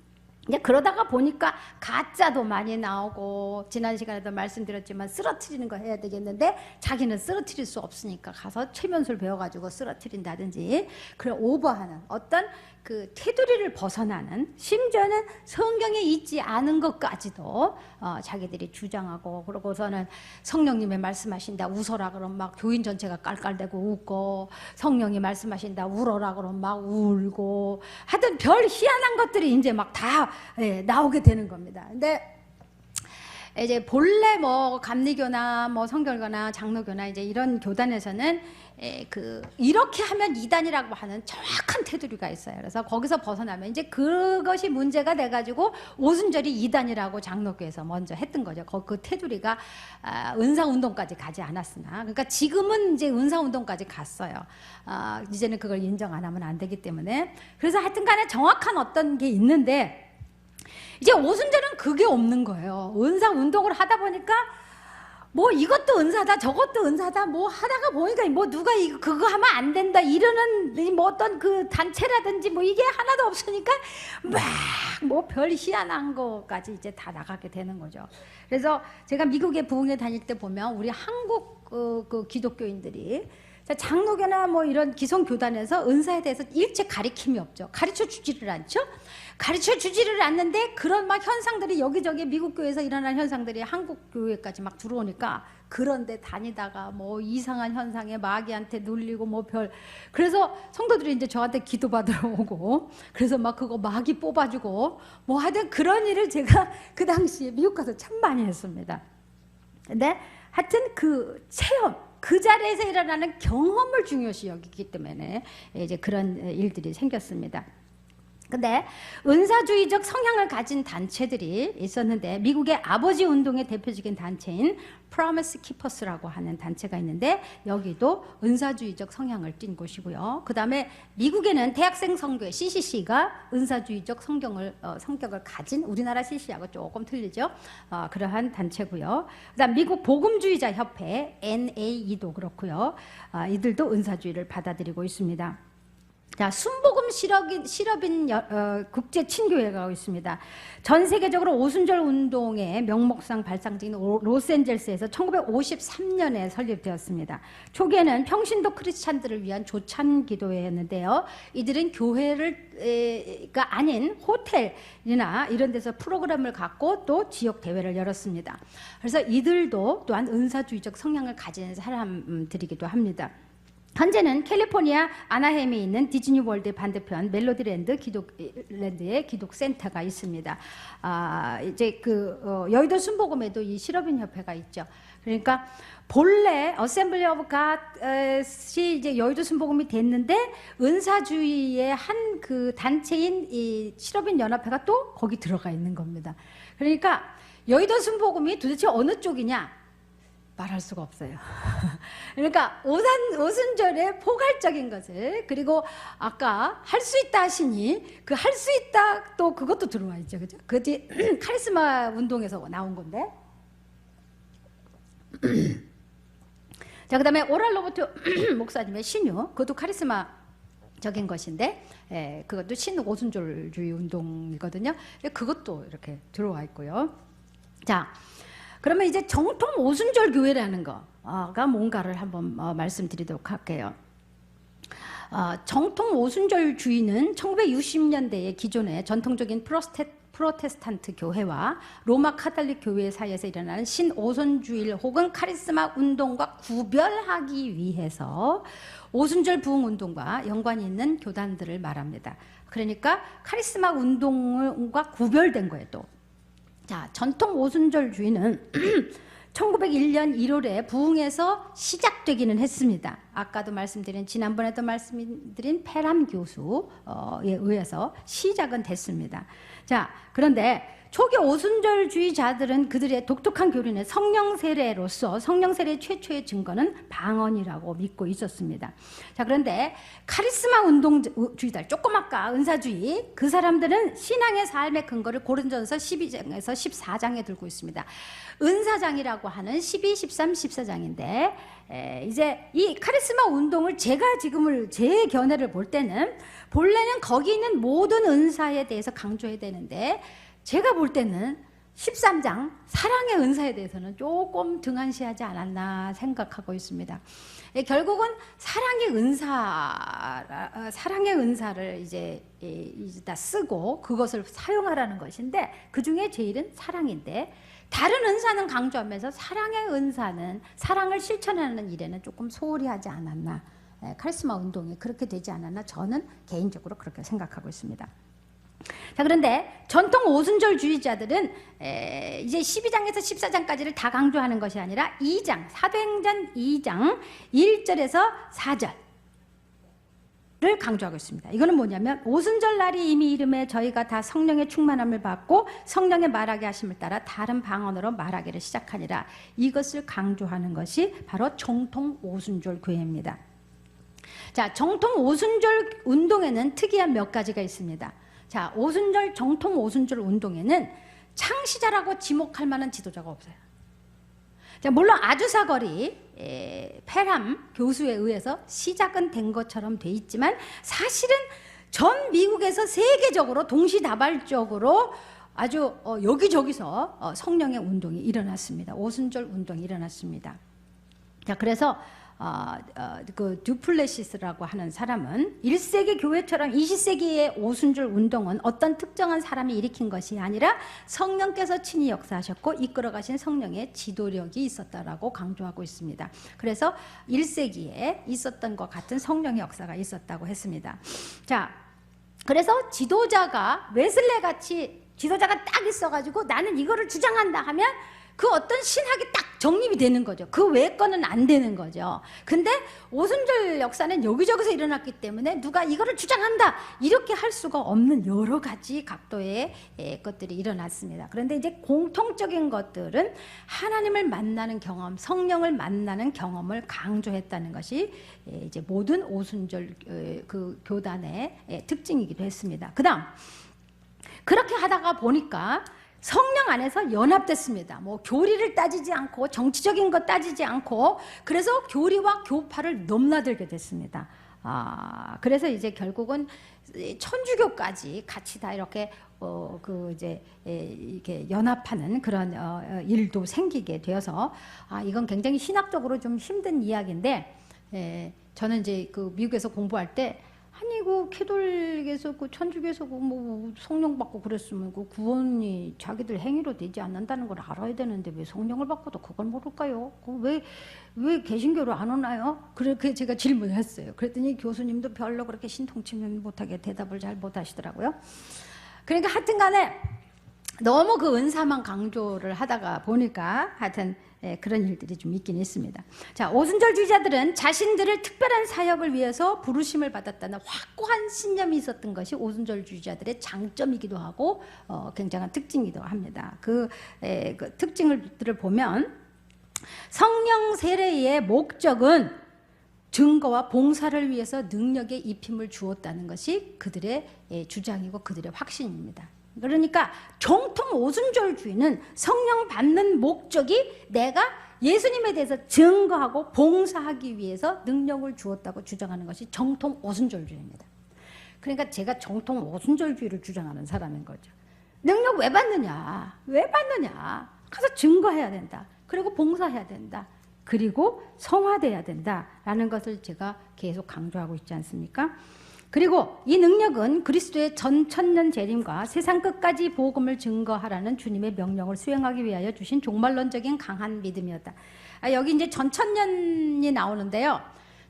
이제 그러다가 보니까 가짜도 많이 나오고, 지난 시간에도 말씀드렸지만 쓰러뜨리는 거 해야 되겠는데 자기는 쓰러뜨릴 수 없으니까 가서 최면술 배워가지고 쓰러뜨린다든지, 그런 오버하는 어떤 그 테두리를 벗어나는, 심지어는 성경에 있지 않은 것까지도 자기들이 주장하고, 그러고서는 성령님이 말씀하신다 웃어라 그러면 막 교인 전체가 깔깔대고 웃고, 성령이 말씀하신다 울어라 그러면 막 울고, 하여튼 별 희한한 것들이 이제 막 다 나오게 되는 겁니다. 근데 이제 본래 뭐 감리교나 뭐 성결교나 장로교나 이제 이런 교단에서는 이렇게 하면 이단이라고 하는 정확한 테두리가 있어요. 그래서 거기서 벗어나면 이제 그것이 문제가 돼가지고 오순절이 이단이라고 장로교에서 먼저 했던 거죠. 그 테두리가 은사운동까지 가지 않았으나, 그러니까 지금은 이제 은사운동까지 갔어요. 이제는 그걸 인정 안 하면 안 되기 때문에. 그래서 하여튼간에 정확한 어떤 게 있는데, 이제 오순절은 그게 없는 거예요. 은사운동을 하다 보니까 뭐 이것도 은사다 저것도 은사다 뭐 하다가 보니까 뭐 누가 그거 하면 안 된다 이러는 뭐 어떤 그 단체라든지 뭐 이게 하나도 없으니까 막 뭐 별 희한한 거까지 이제 다 나가게 되는 거죠. 그래서 제가 미국에 부흥회 다닐 때 보면 우리 한국 그 기독교인들이 장로교나 뭐 이런 기성 교단에서 은사에 대해서 일체 가리킴이 없죠. 가르쳐 주지를 않죠. 가르쳐 주지를 않는데 그런 막 현상들이 여기저기 미국 교회에서 일어난 현상들이 한국 교회까지 막 들어오니까, 그런데 다니다가 뭐 이상한 현상에 마귀한테 눌리고 뭐 그래서 성도들이 이제 저한테 기도받으러 오고, 그래서 막 그거 마귀 뽑아주고 뭐 하여튼 그런 일을 제가 그 당시에 미국 가서 참 많이 했습니다. 근데 하여튼 그 체험, 그 자리에서 일어나는 경험을 중요시 여기기 때문에 이제 그런 일들이 생겼습니다. 근데 은사주의적 성향을 가진 단체들이 있었는데, 미국의 아버지 운동의 대표적인 단체인 Promise Keepers라고 하는 단체가 있는데, 여기도 은사주의적 성향을 띈 곳이고요. 그 다음에 미국에는 대학생 선교회 CCC가 은사주의적 성격을 가진, 우리나라 CCC하고 조금 틀리죠. 그러한 단체고요. 그 다음 미국 복음주의자 협회 NAE도 그렇고요. 이들도 은사주의를 받아들이고 있습니다. 자, 순복음 실업인 국제 친교회가 있습니다. 전 세계적으로 오순절 운동의 명목상 발상지인 로스앤젤스에서 1953년에 설립되었습니다. 초기에는 평신도 크리스찬들을 위한 조찬 기도회였는데요. 이들은 교회가 아닌 호텔이나 이런 데서 프로그램을 갖고 또 지역 대회를 열었습니다. 그래서 이들도 또한 은사주의적 성향을 가진 사람들이기도 합니다. 현재는 캘리포니아 아나헤임에 있는 디즈니월드 반대편 멜로디랜드 기독랜드에 기독센터가 있습니다. 이제 여의도 순복음에도 이 실업인 협회가 있죠. 그러니까 본래 어셈블리 오브 갓이 이제 여의도 순복음이 됐는데, 은사주의의 한 그 단체인 이 실업인 연합회가 또 거기 들어가 있는 겁니다. 그러니까 여의도 순복음이 도대체 어느 쪽이냐? 말할 수가 없어요. 그러니까 오순절의 포괄적인 것을, 그리고 아까 할 수 있다 하시니 그 할 수 있다 또 그것도 들어와 있죠. 그죠? 그게 카리스마 운동에서 나온 건데. 자, 그 다음에 오랄 로버트 목사님의 신유, 그것도 카리스마적인 것인데, 그것도 신오순절주의 운동이거든요. 그것도 이렇게 들어와 있고요. 자, 그러면 이제 정통 오순절 교회라는 거가 뭔가를 한번 말씀드리도록 할게요. 정통 오순절주의는 1960년대에 기존의 전통적인 프로테스탄트 교회와 로마 카톨릭 교회 사이에서 일어나는 신오순주일 혹은 카리스마 운동과 구별하기 위해서 오순절 부흥 운동과 연관이 있는 교단들을 말합니다. 그러니까 카리스마 운동과 구별된 거예요. 또 자, 전통 오순절주의는 1901년 1월에 부흥에서 시작되기는 했습니다. 아까도 지난번에도 말씀드린 페람 교수에 의해서 시작은 됐습니다. 자, 그런데 초기 오순절주의자들은 그들의 독특한 교리는 성령 세례로서 성령 세례 최초의 증거는 방언이라고 믿고 있었습니다. 자, 그런데 카리스마 운동주의들, 조금 아까 은사주의, 그 사람들은 신앙의 삶의 근거를 고린도전서 12장에서 14장에 들고 있습니다. 은사장이라고 하는 12, 13, 14장인데 이제 이 카리스마 운동을 제가 지금을 제 견해를 볼 때는 본래는 거기 있는 모든 은사에 대해서 강조해야 되는데, 제가 볼 때는 13장 사랑의 은사에 대해서는 조금 등한시하지 않았나 생각하고 있습니다. 결국은 사랑의 은사를 이제 다 쓰고 그것을 사용하라는 것인데, 그 중에 제일은 사랑인데, 다른 은사는 강조하면서 사랑의 은사는 사랑을 실천하는 일에는 조금 소홀히 하지 않았나, 카리스마 운동이 그렇게 되지 않았나, 저는 개인적으로 그렇게 생각하고 있습니다. 자, 그런데 전통 오순절주의자들은 이제 12장에서 14장까지를 다 강조하는 것이 아니라 2장, 사도행전 2장 1절에서 4절을 강조하고 있습니다. 이거는 뭐냐면 오순절 날이 이미 이름에 저희가 다 성령의 충만함을 받고 성령의 말하게 하심을 따라 다른 방언으로 말하기를 시작하니라. 이것을 강조하는 것이 바로 정통 오순절 교회입니다. 자, 정통 오순절 운동에는 특이한 몇 가지가 있습니다. 자, 정통 오순절 운동에는 창시자라고 지목할 만한 지도자가 없어요. 자, 물론 아주사거리 페람 교수에 의해서 시작은 된 것처럼 돼 있지만 사실은 전 미국에서 세계적으로 동시다발적으로 아주 여기저기서 성령의 운동이 일어났습니다. 오순절 운동이 일어났습니다. 자, 그래서 그 듀플레시스라고 하는 사람은 1세기 교회처럼 20세기의 오순절 운동은 어떤 특정한 사람이 일으킨 것이 아니라 성령께서 친히 역사하셨고 이끌어가신 성령의 지도력이 있었다라고 강조하고 있습니다. 그래서 1세기에 있었던 것 같은 성령의 역사가 있었다고 했습니다. 자, 그래서 지도자가 웨슬레 같이 지도자가 딱 있어가지고 나는 이거를 주장한다 하면 그 어떤 신학이 딱 정립이 되는 거죠. 그 외의 거는 안 되는 거죠. 근데 오순절 역사는 여기저기서 일어났기 때문에 누가 이거를 주장한다 이렇게 할 수가 없는 여러 가지 각도의 것들이 일어났습니다. 그런데 이제 공통적인 것들은 하나님을 만나는 경험, 성령을 만나는 경험을 강조했다는 것이 이제 모든 오순절 그 교단의 특징이기도 했습니다. 그다음 그렇게 하다가 보니까 성령 안에서 연합됐습니다. 뭐 교리를 따지지 않고 정치적인 것 따지지 않고 그래서 교리와 교파를 넘나들게 됐습니다. 그래서 이제 결국은 천주교까지 같이 다 이렇게 이렇게 연합하는 그런 일도 생기게 되어서 이건 굉장히 신학적으로 좀 힘든 이야기인데 저는 이제 그 미국에서 공부할 때 아니 그 캐톨릭에서 그 천주교에서 뭐 성령 받고 그랬으면 그 구원이 자기들 행위로 되지 않는다는 걸 알아야 되는데 왜 성령을 받고도 그걸 모를까요? 왜 개신교로 안 오나요? 그렇게 제가 질문을 했어요. 그랬더니 교수님도 별로 그렇게 신통치면 못하게 대답을 잘 못하시더라고요. 그러니까 하여튼간에 너무 그 은사만 강조를 하다가 보니까 하여튼 그런 일들이 좀 있긴 있습니다. 자, 오순절주의자들은 자신들을 특별한 사역을 위해서 부르심을 받았다는 확고한 신념이 있었던 것이 오순절주의자들의 장점이기도 하고 굉장한 특징이기도 합니다. 그 특징들을 보면 성령 세례의 목적은 증거와 봉사를 위해서 능력의 입힘을 주었다는 것이 그들의 주장이고 그들의 확신입니다. 그러니까 정통 오순절주의는 성령 받는 목적이 내가 예수님에 대해서 증거하고 봉사하기 위해서 능력을 주었다고 주장하는 것이 정통 오순절주의입니다. 그러니까 제가 정통 오순절주의를 주장하는 사람인 거죠. 능력 왜 받느냐? 왜 받느냐? 가서 증거해야 된다. 그리고 봉사해야 된다. 그리고 성화돼야 된다라는 것을 제가 계속 강조하고 있지 않습니까? 그리고 이 능력은 그리스도의 전천년 재림과 세상 끝까지 복음을 증거하라는 주님의 명령을 수행하기 위하여 주신 종말론적인 강한 믿음이었다. 여기 이제 전천년이 나오는데요.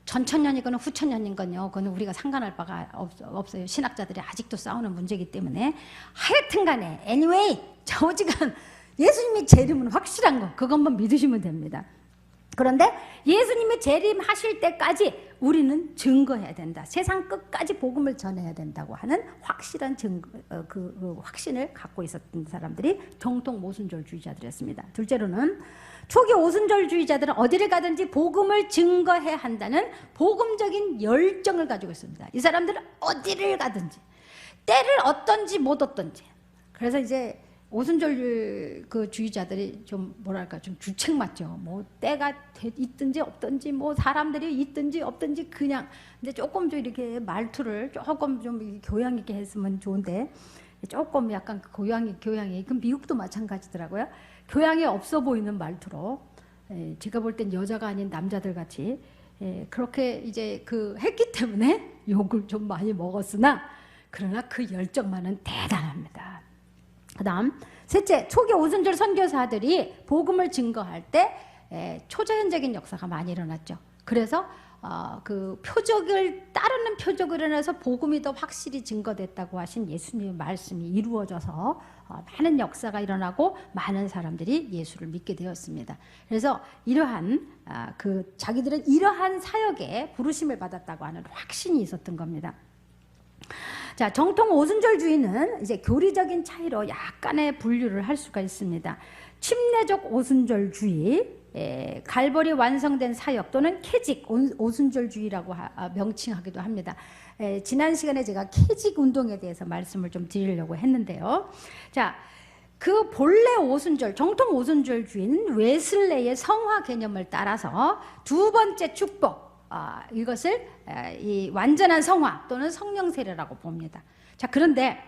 전천년이건 후천년이건요. 그건 우리가 상관할 바가 없어요. 신학자들이 아직도 싸우는 문제이기 때문에. 하여튼 간에 anyway 저지간 예수님의 재림은 확실한 거 그것만 믿으시면 됩니다. 그런데 예수님이 재림하실 때까지 우리는 증거해야 된다. 세상 끝까지 복음을 전해야 된다고 하는 확실한 그 확신을 갖고 있었던 사람들이 정통 오순절주의자들이었습니다. 둘째로는 초기 오순절주의자들은 어디를 가든지 복음을 증거해야 한다는 복음적인 열정을 가지고 있습니다. 이 사람들은 어디를 가든지 때를 어떤지 못 어떤지. 그래서 이제 오순절 그 주의자들이 좀 뭐랄까 좀 주책 맞죠. 뭐 때가 있든지 없든지 뭐 사람들이 있든지 없든지 그냥 근데 조금 좀 이렇게 말투를 조금 좀 교양 있게 했으면 좋은데 조금 약간 교양이 그 미국도 마찬가지더라고요. 교양이 없어 보이는 말투로 제가 볼 땐 여자가 아닌 남자들 같이 그렇게 이제 그 했기 때문에 욕을 좀 많이 먹었으나 그러나 그 열정만은 대단합니다. 그 다음 셋째, 초기 오순절 선교사들이 복음을 증거할 때 초자연적인 역사가 많이 일어났죠. 그래서 그 표적을 따르는 표적을 인해서 복음이 더 확실히 증거됐다고 하신 예수님의 말씀이 이루어져서 많은 역사가 일어나고 많은 사람들이 예수를 믿게 되었습니다. 그래서 이러한 자기들은 이러한 사역에 부르심을 받았다고 하는 확신이 있었던 겁니다. 자, 정통 오순절주의는 이제 교리적인 차이로 약간의 분류를 할 수가 있습니다. 침례적 오순절주의, 갈보리 완성된 사역 또는 캐직 오순절주의라고 명칭하기도 합니다. 지난 시간에 제가 캐직 운동에 대해서 말씀을 좀 드리려고 했는데요. 자, 그 본래 오순절, 정통 오순절주의는 웨슬레의 성화 개념을 따라서 두 번째 축복, 이것을 이 완전한 성화 또는 성령 세례라고 봅니다. 자, 그런데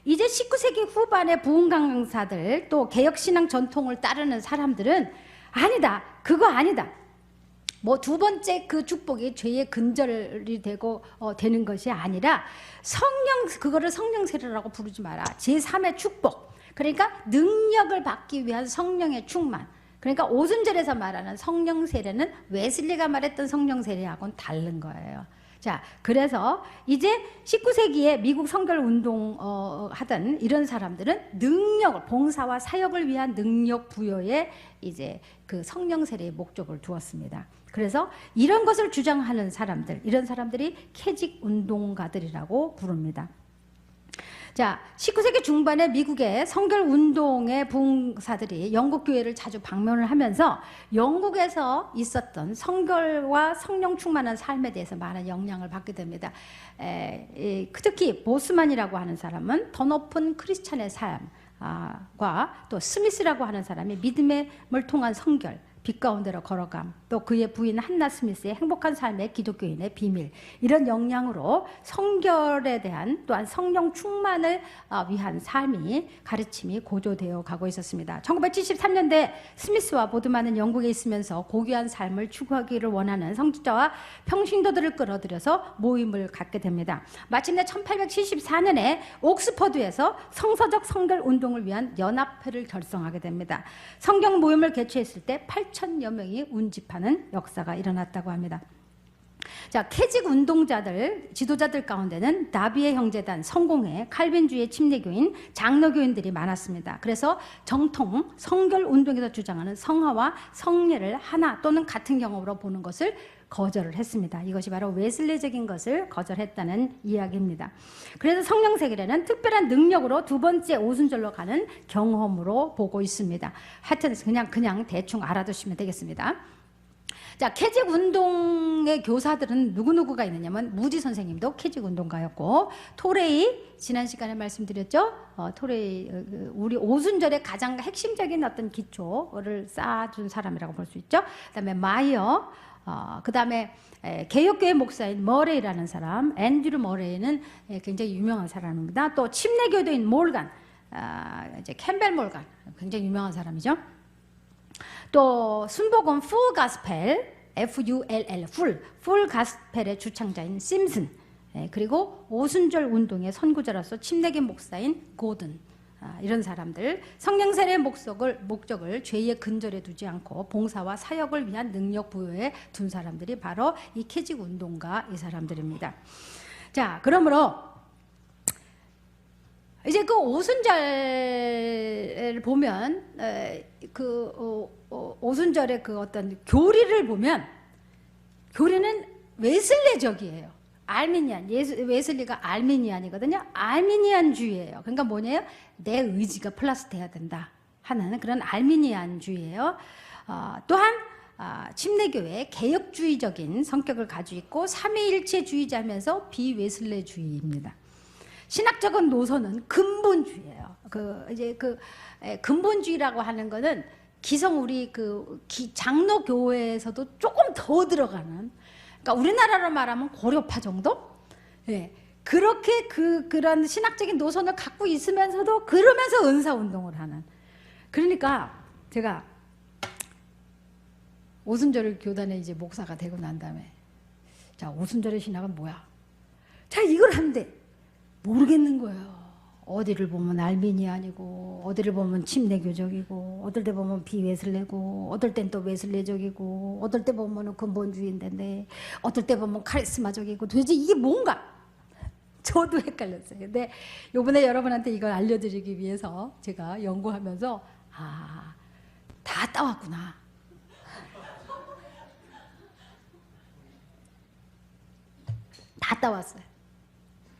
이제 19세기 후반의 부흥 강사들 또 개혁신앙 전통을 따르는 사람들은 아니다, 그거 아니다. 뭐 두 번째 그 축복이 죄의 근절이 되고 되는 것이 아니라 그거를 성령 세례라고 부르지 마라. 제3의 축복. 그러니까 능력을 받기 위한 성령의 충만. 그러니까 오순절에서 말하는 성령 세례는 웨슬리가 말했던 성령 세례하고는 다른 거예요. 자, 그래서 이제 19세기에 미국 성결 운동 하던 이런 사람들은 능력을, 봉사와 사역을 위한 능력 부여에 이제 그 성령 세례의 목적을 두었습니다. 그래서 이런 것을 주장하는 사람들, 이런 사람들이 캐직 운동가들이라고 부릅니다. 자, 19세기 중반에 미국의 성결 운동의 부흥사들이 영국 교회를 자주 방문을 하면서 영국에서 있었던 성결과 성령 충만한 삶에 대해서 많은 영향을 받게 됩니다. 특히 보스만이라고 하는 사람은 더 높은 크리스찬의 삶과 또 스미스라고 하는 사람이 믿음을 통한 성결, 빛 가운데로 걸어감, 또 그의 부인 한나 스미스의 행복한 삶의 기독교인의 비밀, 이런 영향으로 성결에 대한 또한 성령 충만을 위한 삶이 가르침이 고조되어 가고 있었습니다. 1973년대 스미스와 보드만은 영국에 있으면서 고귀한 삶을 추구하기를 원하는 성직자와 평신도들을 끌어들여서 모임을 갖게 됩니다. 마침내 1874년에 옥스퍼드에서 성서적 성결 운동을 위한 연합회를 결성하게 됩니다. 성경 모임을 개최했을 때 8천여 명이 운집하는 역사가 일어났다고 합니다. 자, 캐직 운동자들, 지도자들 가운데는 다비의 형제단, 성공회, 칼빈주의 침례교인, 장로교인들이 많았습니다. 그래서 정통 성결 운동에서 주장하는 성화와 성례를 하나 또는 같은 경험으로 보는 것을 거절을 했습니다. 이것이 바로 웨슬리적인 것을 거절했다는 이야기입니다. 그래서 성령 세례는 특별한 능력으로 두 번째 오순절로 가는 경험으로 보고 있습니다. 하여튼 그냥 대충 알아두시면 되겠습니다. 자, 캐직 운동의 교사들은 누구누구가 있느냐면 무디 선생님도 캐직 운동가였고, 토레이, 지난 시간에 말씀드렸죠. 토레이, 우리 오순절의 가장 핵심적인 어떤 기초를 쌓아준 사람이라고 볼 수 있죠. 그다음에 마이어, 그 다음에 개혁교회 목사인 머레이라는 사람, 앤드류 머레이는 굉장히 유명한 사람입니다. 또 침례교도인 몰간, 이제 캠벨 몰간, 굉장히 유명한 사람이죠. 또 순복음 풀 가스펠, FULL, 풀 가스펠의 주창자인 심슨, 그리고 오순절 운동의 선구자로서 침례교 목사인 고든, 이런 사람들, 성령 세례의 목적을 죄의 근절에 두지 않고 봉사와 사역을 위한 능력 부여에 둔 사람들이 바로 이 캐직 운동가 이 사람들입니다. 자, 그러므로 이제 그 오순절을 보면 오순절의 그 어떤 교리를 보면 교리는 웨슬레적이에요. 알미니안, 웨슬리가 알미니안이거든요. 알미니안주의예요. 그러니까 뭐냐요? 내 의지가 플러스 돼야 된다 하는 그런 알미니안주의예요. 또한 침례교회 개혁주의적인 성격을 가지고 있고 삼위일체주의자면서 비웨슬레주의입니다. 신학적인 노선은 근본주의예요. 근본주의라고 하는 거는 기성 우리 장로교회에서도 조금 더 들어가는, 그러니까 우리나라로 말하면 고려파 정도? 네. 그렇게 그런 신학적인 노선을 갖고 있으면서도 그러면서 은사운동을 하는. 그러니까 제가 오순절 교단에 이제 목사가 되고 난 다음에, 자, 오순절의 신학은 뭐야? 자, 이걸 한대. 모르겠는 거예요. 어디를 보면 알미니안이고, 어디를 보면 침례교적이고, 어떨 때 보면 비웨슬레고 어떨 땐 또 웨슬레적이고 어떨 때 보면 근본주의인데 어떨 때 보면 카리스마적이고 도대체 이게 뭔가 저도 헷갈렸어요. 근데 요번에 여러분한테 이걸 알려드리기 위해서 제가 연구하면서 다 따왔구나. 다 따왔어요.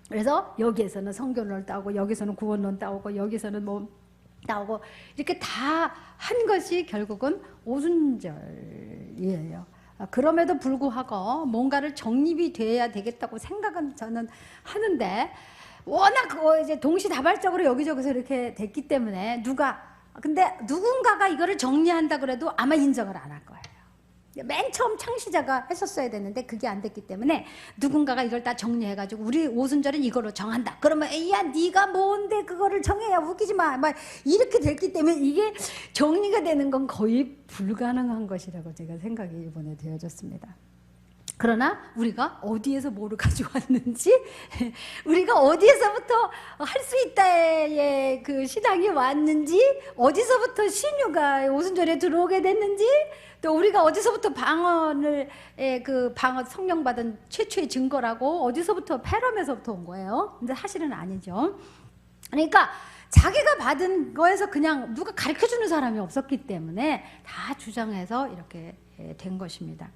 그래서 여기에서는 성경론을 따오고 여기서는 구원론 따오고 여기서는 뭐 따오고 이렇게 다 한 것이 결국은 오순절이에요. 그럼에도 불구하고 뭔가를 정립이 돼야 되겠다고 생각은 저는 하는데 워낙 이제 동시다발적으로 여기저기서 이렇게 됐기 때문에 근데 누군가가 이거를 정리한다 그래도 아마 인정을 안 할 거예요. 맨 처음 창시자가 했었어야 되는데 그게 안 됐기 때문에 누군가가 이걸 다 정리해가지고 우리 오순절은 이걸로 정한다. 그러면 야 네가 뭔데 그거를 정해야 웃기지 마. 막 이렇게 됐기 때문에 이게 정리가 되는 건 거의 불가능한 것이라고 제가 생각이 이번에 되어졌습니다. 그러나 우리가 어디에서 뭐를 가져왔는지 우리가 어디에서부터 할 수 있다의 그 신앙이 왔는지 어디서부터 신유가 오순절에 들어오게 됐는지 또 우리가 어디서부터 방언을 그 방언 성령 받은 최초의 증거라고 어디서부터 패럼에서부터 온 거예요. 근데 사실은 아니죠. 그러니까 자기가 받은 거에서 그냥 누가 가르쳐주는 사람이 없었기 때문에 다 주장해서 이렇게 된 것입니다.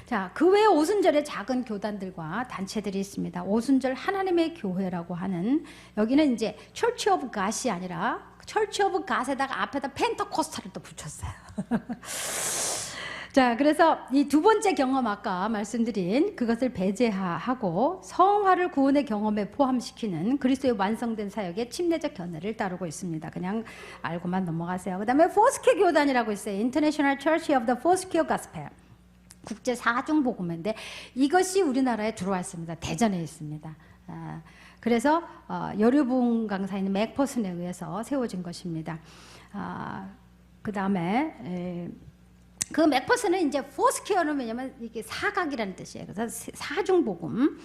자, 그 외에 오순절에 작은 교단들과 단체들이 있습니다. 오순절 하나님의 교회라고 하는 여기는 이제 처치 오브 갓이 아니라 처치 오브 갓에다가 앞에다 펜터코스탈을 또 붙였어요. 자, 그래서 이 두 번째 경험 아까 말씀드린 그것을 배제하고 성화를 구원의 경험에 포함시키는 그리스도의 완성된 사역의 침례적 견해를 따르고 있습니다. 그냥 알고만 넘어가세요. 그 다음에 포스케 교단이라고 있어요. International Church of the Foursquare Gospel. 국제 사중복음인데 이것이 우리나라에 들어왔습니다. 대전에 있습니다. 그래서 여류분 강사인 맥퍼슨에 의해서 세워진 것입니다. 그 다음에 그 맥퍼슨은 이제 포스퀘어는 왜냐면 이게 사각이라는 뜻이에요. 그래서 사중복음.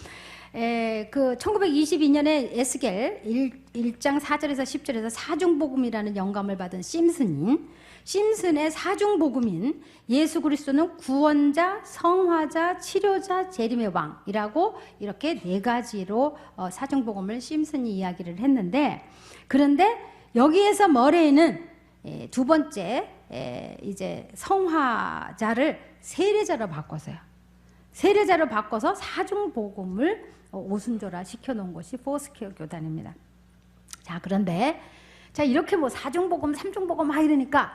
그 1922년에 에스겔 1장 4절에서 10절에서 사중복음이라는 영감을 받은 심슨의 사중복음인 예수 그리스도는 구원자, 성화자, 치료자, 재림의 왕이라고 이렇게 네 가지로 사중복음을 심슨이 이야기를 했는데 그런데 여기에서 머레이는 두 번째 이제 성화자를 세례자로 바꿨어요. 세례자로 바꿔서 사중복음을 오순절화 시켜놓은 것이 포스퀘어 교단입니다. 자, 그런데 자 이렇게 뭐 사중복음, 삼중복음 막 이러니까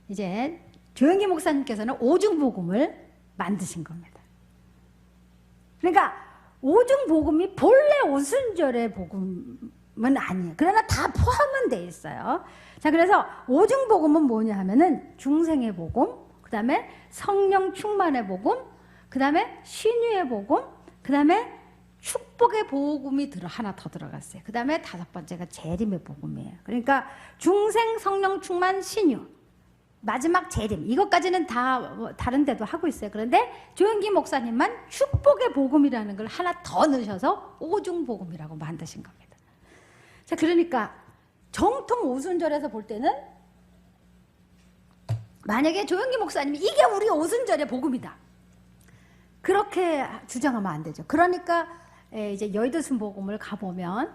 이제 조영기 목사님께서는 오중복음을 만드신 겁니다. 그러니까 오중복음이 본래 오순절의 복음은 아니에요. 그러나 다 포함은 돼 있어요. 자, 그래서 오중복음은 뭐냐 하면은 중생의 복음, 그 다음에 성령 충만의 복음, 그 다음에 신유의 복음, 그 다음에 축복의 복음이 하나 더 들어갔어요. 그 다음에 다섯 번째가 재림의 복음이에요. 그러니까 중생, 성령 충만, 신유, 마지막 재림, 이것까지는 다 다른 데도 하고 있어요. 그런데 조영기 목사님만 축복의 복음이라는 걸 하나 더 넣으셔서 오중복음이라고 만드신 겁니다. 자, 그러니까 정통 오순절에서 볼 때는 만약에 조영기 목사님이 이게 우리 오순절의 복음이다 그렇게 주장하면 안 되죠. 그러니까 이제 여의도순 복음을 가보면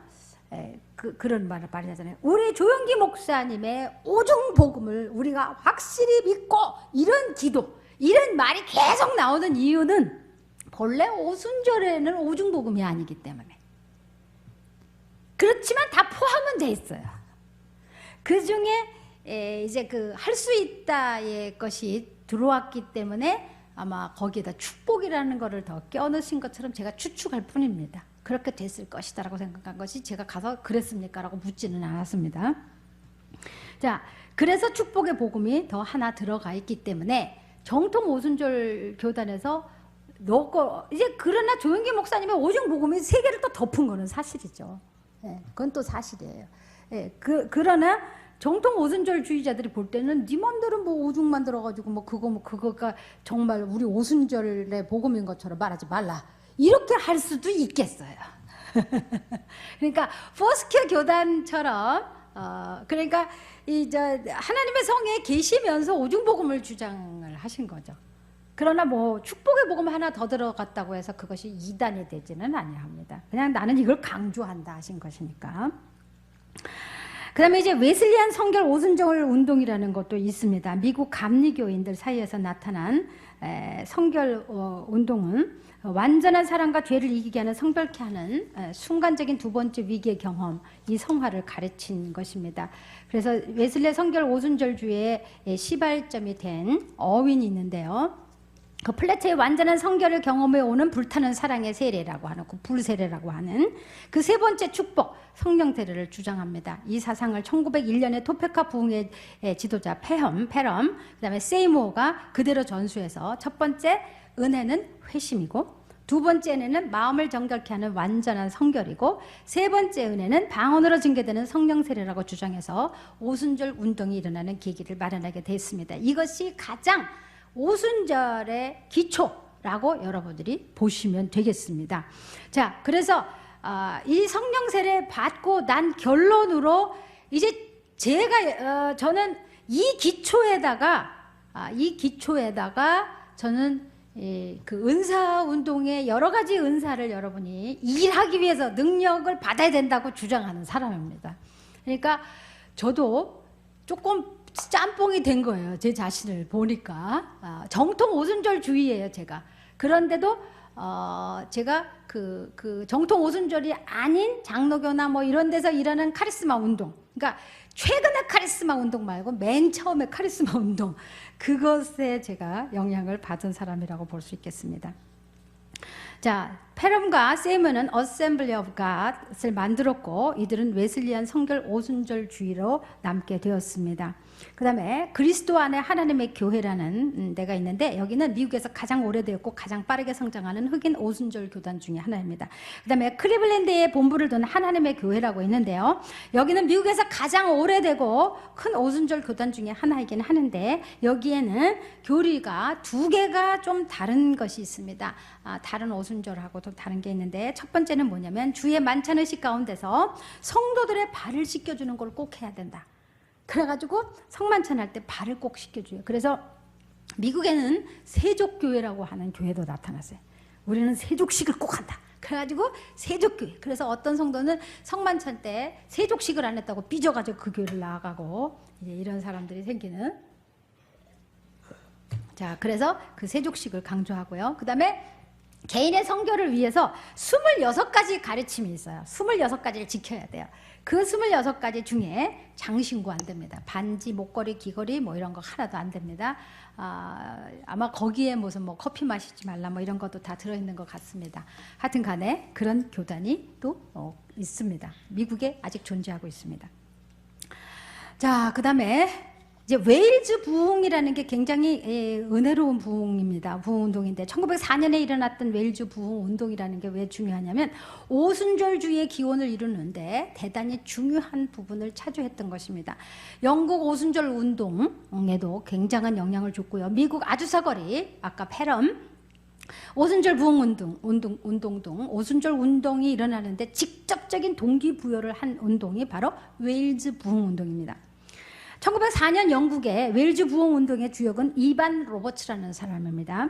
그런 말을 많이 하잖아요. 우리 조영기 목사님의 오중 복음을 우리가 확실히 믿고 이런 기도, 이런 말이 계속 나오는 이유는 본래 오순절에는 오중 복음이 아니기 때문에. 그렇지만 다 포함은 돼 있어요. 그 중에 이제 그 할 수 있다의 것이 들어왔기 때문에 아마 거기에다 축복이라는 거를 더 껴넣으신 것처럼 제가 추측할 뿐입니다. 그렇게 됐을 것이다라고 생각한 것이 제가 가서 그랬습니까? 라고 묻지는 않았습니다. 자, 그래서 축복의 복음이 더 하나 들어가 있기 때문에 정통 오순절 교단에서 넣고 이제 그러나 조영기 목사님의 오중 복음이 세 개를 또 덮은 거는 사실이죠. 그건 또 사실이에요. 그러나 정통 오순절주의자들이 볼 때는 네 맘대로 뭐 오중만 들어가지고 뭐 그거가 정말 우리 오순절의 복음인 것처럼 말하지 말라. 이렇게 할 수도 있겠어요. 그러니까 포스퀘어 교단처럼 그러니까 하나님의 성에 계시면서 오중복음을 주장을 하신 거죠. 그러나 뭐 축복의 복음 하나 더 들어갔다고 해서 그것이 이단이 되지는 아니합니다. 그냥 나는 이걸 강조한다 하신 것이니까. 그 다음에 이제 웨슬리안 성결 오순절 운동이라는 것도 있습니다. 미국 감리교인들 사이에서 나타난 성결 운동은 완전한 사랑과 죄를 이기게 하는 성별케 하는 순간적인 두 번째 위기의 경험, 이 성화를 가르친 것입니다. 그래서 웨슬리 성결 오순절주의 시발점이 된 어윈이 있는데요. 그 플래트의 완전한 성결을 경험해 오는 불타는 사랑의 세례라고 하는 그 불세례라고 하는 그 세 번째 축복 성령 세례를 주장합니다. 이 사상을 1901년에 토페카 부흥의 지도자 페럼 그다음에 세이모어가 그대로 전수해서 첫 번째 은혜는 회심이고 두 번째 은혜는 마음을 정결케 하는 완전한 성결이고 세 번째 은혜는 방언으로 증개되는 성령 세례라고 주장해서 오순절 운동이 일어나는 계기를 마련하게 됐습니다. 이것이 가장 오순절의 기초라고 여러분들이 보시면 되겠습니다. 자, 그래서 이 성령 세례 받고 난 결론으로 이제 저는 이 기초에다가 저는 그 은사 운동의 여러 가지 은사를 여러분이 일하기 위해서 능력을 받아야 된다고 주장하는 사람입니다. 그러니까 저도 조금 짬뽕이 된 거예요. 제 자신을 보니까. 정통 오순절주의예요, 제가. 그런데도 제가 그 정통 오순절이 아닌 장로교나 뭐 이런 데서 일하는 카리스마 운동, 그러니까 최근의 카리스마 운동 말고 맨 처음에 카리스마 운동, 그것에 제가 영향을 받은 사람이라고 볼 수 있겠습니다. 자, 페럼과 세이먼은 어셈블리 오브 갓을 만들었고 이들은 웨슬리안 성결 오순절주의로 남게 되었습니다. 그 다음에 그리스도 안에 하나님의 교회라는 데가 있는데 여기는 미국에서 가장 오래되었고 가장 빠르게 성장하는 흑인 오순절 교단 중에 하나입니다. 그 다음에 클리블랜드에 본부를 둔 하나님의 교회라고 있는데요. 여기는 미국에서 가장 오래되고 큰 오순절 교단 중에 하나이긴 하는데 여기에는 교리가 두 개가 좀 다른 것이 있습니다. 다른 오순절하고 또 다른 게 있는데 첫 번째는 뭐냐면 주의 만찬 의식 가운데서 성도들의 발을 씻겨주는 걸 꼭 해야 된다. 그래가지고 성만찬 할 때 발을 꼭 씻겨줘요. 그래서 미국에는 세족교회라고 하는 교회도 나타났어요. 우리는 세족식을 꼭 한다. 그래가지고 세족교회. 그래서 어떤 성도는 성만찬 때 세족식을 안 했다고 삐져가지고 그 교회를 나가고 이제 이런 사람들이 생기는. 자, 그래서 그 세족식을 강조하고요. 그 다음에 개인의 성결을 위해서 26가지 가르침이 있어요. 26가지를 지켜야 돼요. 그 26가지 중에 장신구 안 됩니다. 반지, 목걸이, 귀걸이 뭐 이런 거 하나도 안 됩니다. 아마 거기에 무슨 뭐 커피 마시지 말라 뭐 이런 것도 다 들어있는 것 같습니다. 하여튼 간에 그런 교단이 또 있습니다. 미국에 아직 존재하고 있습니다. 자, 그 다음에 이제 웨일즈 부흥이라는 게 굉장히 은혜로운 부흥입니다. 부흥운동인데 1904년에 일어났던 웨일즈 부흥운동이라는 게 왜 중요하냐면 오순절주의의 기원을 이루는데 대단히 중요한 부분을 차지했던 것입니다. 영국 오순절 운동에도 굉장한 영향을 줬고요. 미국 아주사거리 아까 페럼 오순절 부흥운동, 오순절 운동이 일어나는데 직접적인 동기부여를 한 운동이 바로 웨일즈 부흥운동입니다. 1904년 영국의 웨일즈 부흥운동의 주역은 이반 로버츠라는 사람입니다.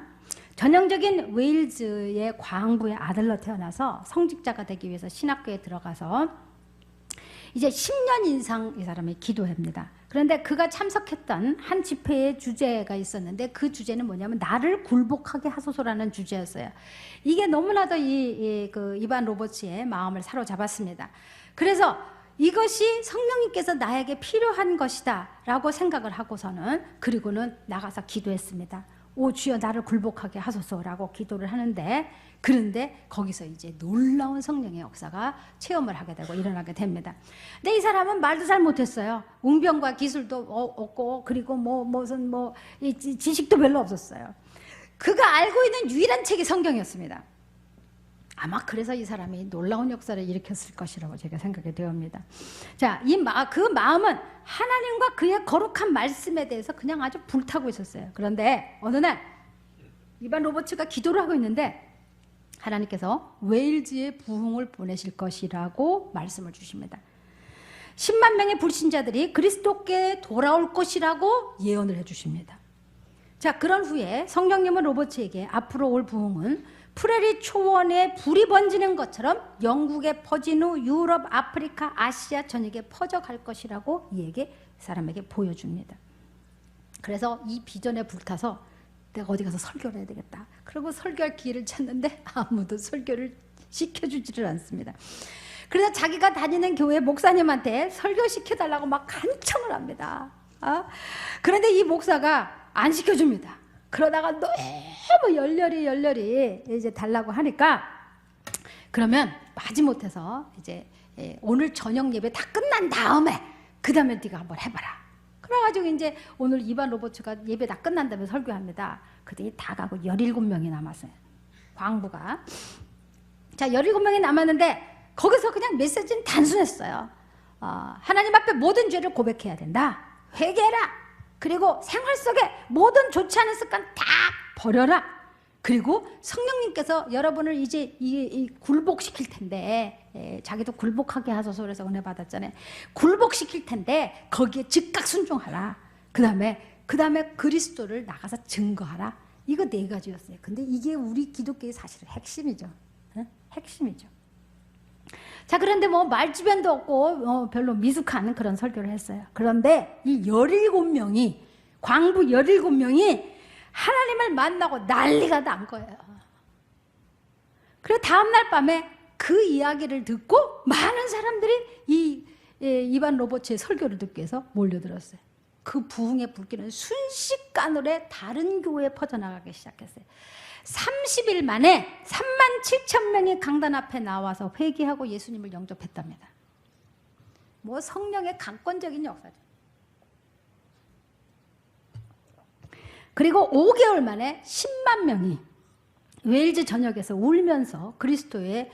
전형적인 웨일즈의 광부의 아들로 태어나서 성직자가 되기 위해서 신학교에 들어가서 이제 10년 이상 이 사람이 기도합니다. 그런데 그가 참석했던 한 집회의 주제가 있었는데 그 주제는 뭐냐면 나를 굴복하게 하소서라는 주제였어요. 이게 너무나도 이반 로버츠의 마음을 사로잡았습니다. 그래서 이것이 성령님께서 나에게 필요한 것이다 라고 생각을 하고서는 그리고는 나가서 기도했습니다. 오 주여 나를 굴복하게 하소서라고 기도를 하는데 그런데 거기서 이제 놀라운 성령의 역사가 체험을 하게 되고 일어나게 됩니다. 근데 이 사람은 말도 잘 못했어요. 웅변과 기술도 없고 그리고 무슨 지식도 별로 없었어요. 그가 알고 있는 유일한 책이 성경이었습니다. 아마 그래서 이 사람이 놀라운 역사를 일으켰을 것이라고 제가 생각이 되옵니다. 자, 그 마음은 하나님과 그의 거룩한 말씀에 대해서 그냥 아주 불타고 있었어요. 그런데 어느 날 이반 로버츠가 기도를 하고 있는데 하나님께서 웨일즈의 부흥을 보내실 것이라고 말씀을 주십니다. 10만 명의 불신자들이 그리스도께 돌아올 것이라고 예언을 해주십니다. 자, 그런 후에 성령님은 로버츠에게 앞으로 올 부흥은 프레리 초원에 불이 번지는 것처럼 영국에 퍼진 후 유럽, 아프리카, 아시아 전역에 퍼져갈 것이라고 이에게 사람에게 보여줍니다. 그래서 이 비전에 불타서 내가 어디 가서 설교를 해야 되겠다. 그리고 설교할 기회를 찾는데 아무도 설교를 시켜주지를 않습니다. 그래서 자기가 다니는 교회 목사님한테 설교시켜달라고 막 간청을 합니다. 그런데 이 목사가 안 시켜줍니다. 그러다가 너무 열렬히 이제 달라고 하니까 그러면 마지못해서 이제 오늘 저녁 예배 다 끝난 다음에 그 다음에 네가 한번 해봐라. 그래가지고 이제 오늘 이반 로버츠가 예배 다 끝난 다음에 설교합니다. 그들이 다 가고 17명이 남았어요. 광부가. 자, 17명이 남았는데 거기서 그냥 메시지는 단순했어요. 하나님 앞에 모든 죄를 고백해야 된다. 회개해라. 그리고 생활 속에 모든 좋지 않은 습관 다 버려라. 그리고 성령님께서 여러분을 이제 이 굴복시킬 텐데, 자기도 굴복하게 하소서 그래서 은혜 받았잖아요. 굴복시킬 텐데 거기에 즉각 순종하라. 그 다음에 그리스도를 나가서 증거하라. 이거 4가지였어요. 근데 이게 우리 기독교의 사실은 핵심이죠. 핵심이죠. 자, 그런데 뭐 말주변도 없고 별로 미숙한 그런 설교를 했어요. 그런데 이 17명이, 광부 17명이 하나님을 만나고 난리가 난 거예요. 그래 다음날 밤에 그 이야기를 듣고 많은 사람들이 이반 로버츠의 설교를 듣기 위해서 몰려들었어요. 그 부흥의 불길은 순식간에 다른 교회에 퍼져나가기 시작했어요. 30일 만에 37,000명이 강단 앞에 나와서 회개하고 예수님을 영접했답니다. 뭐 성령의 강권적인 역사죠. 그리고 5개월 만에 10만 명이 웨일즈 전역에서 울면서 그리스도의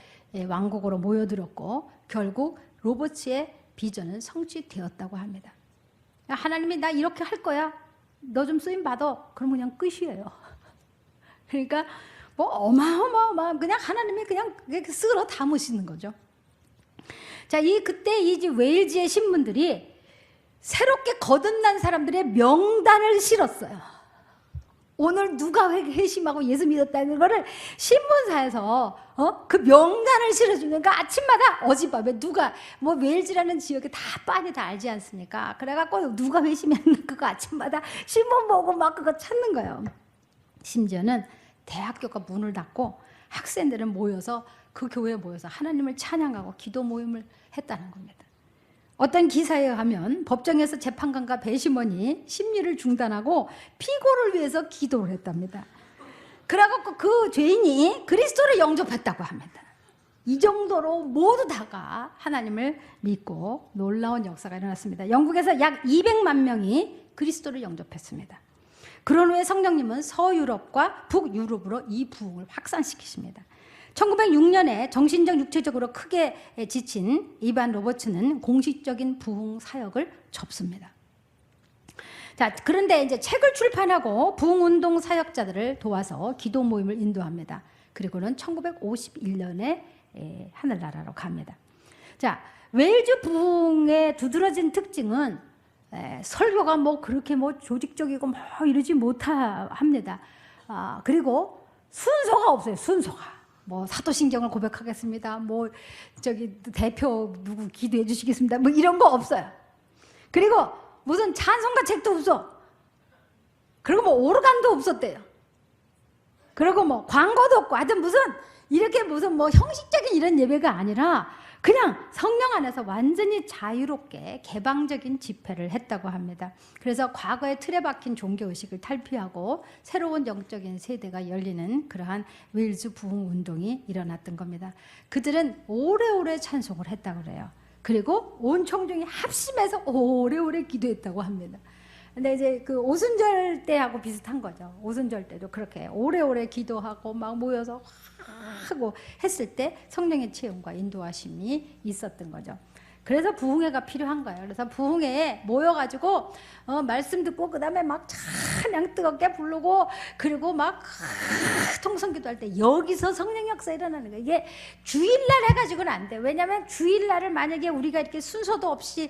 왕국으로 모여들었고 결국 로버츠의 비전은 성취되었다고 합니다. 하나님이 나 이렇게 할 거야. 너 좀 쓰임 받아. 그럼 그냥 끝이에요. 그러니까 뭐 어마어마어마한 그냥 하나님이 그냥 쓸어 담으시는 거죠. 자, 그때 이제 웨일즈의 신문들이 새롭게 거듭난 사람들의 명단을 실었어요. 오늘 누가 회심하고 예수 믿었다는 거를 신문사에서 그 명단을 실어주니까 아침마다 어젯밤에 누가 뭐 웨일즈라는 지역에 다 빤히 다 알지 않습니까? 그래갖고 누가 회심했나 그거 아침마다 신문 보고 막 그거 찾는 거예요. 심지어는 대학교가 문을 닫고 학생들은 모여서 그 교회에 모여서 하나님을 찬양하고 기도 모임을 했다는 겁니다. 어떤 기사에 의하면 법정에서 재판관과 배심원이 심리를 중단하고 피고를 위해서 기도를 했답니다. 그래갖고 그 죄인이 그리스도를 영접했다고 합니다. 이 정도로 모두 다가 하나님을 믿고 놀라운 역사가 일어났습니다. 영국에서 약 200만 명이 그리스도를 영접했습니다. 그런 후에 성령님은 서유럽과 북유럽으로 이 부흥을 확산시키십니다. 1906년에 정신적 육체적으로 크게 지친 이반 로버츠는 공식적인 부흥 사역을 접습니다. 자, 그런데 이제 책을 출판하고 부흥운동 사역자들을 도와서 기도 모임을 인도합니다. 그리고는 1951년에 하늘나라로 갑니다. 자, 웨일즈 부흥의 두드러진 특징은 설교가 뭐 그렇게 뭐 조직적이고 뭐 이러지 못합니다. 그리고 순서가 없어요. 순서가. 뭐 사도신경을 고백하겠습니다. 뭐 저기 대표 누구 기도해 주시겠습니다. 뭐 이런 거 없어요. 그리고 무슨 찬송가 책도 없어. 그리고 뭐 오르간도 없었대요. 그리고 뭐 광고도 없고 하여튼 이렇게 무슨 뭐 형식적인 이런 예배가 아니라 그냥 성령 안에서 완전히 자유롭게 개방적인 집회를 했다고 합니다. 그래서 과거의 틀에 박힌 종교의식을 탈피하고 새로운 영적인 세대가 열리는 그러한 웨일즈 부흥 운동이 일어났던 겁니다. 그들은 오래오래 찬송을 했다고 그래요. 그리고 온 청중이 합심해서 오래오래 기도했다고 합니다. 근데 이제 그 오순절 때하고 비슷한 거죠. 오순절 때도 그렇게 오래오래 기도하고 막 모여서 하고 했을 때 성령의 체험과 인도하심이 있었던 거죠. 그래서 부흥회가 필요한 거예요. 그래서 부흥회에 모여가지고 말씀 듣고 그 다음에 막 찬양 뜨겁게 부르고 그리고 막 통성기도 할 때 여기서 성령 역사 일어나는 거예요. 이게 주일날 해가지고는 안 돼. 왜냐하면 주일날을 만약에 우리가 이렇게 순서도 없이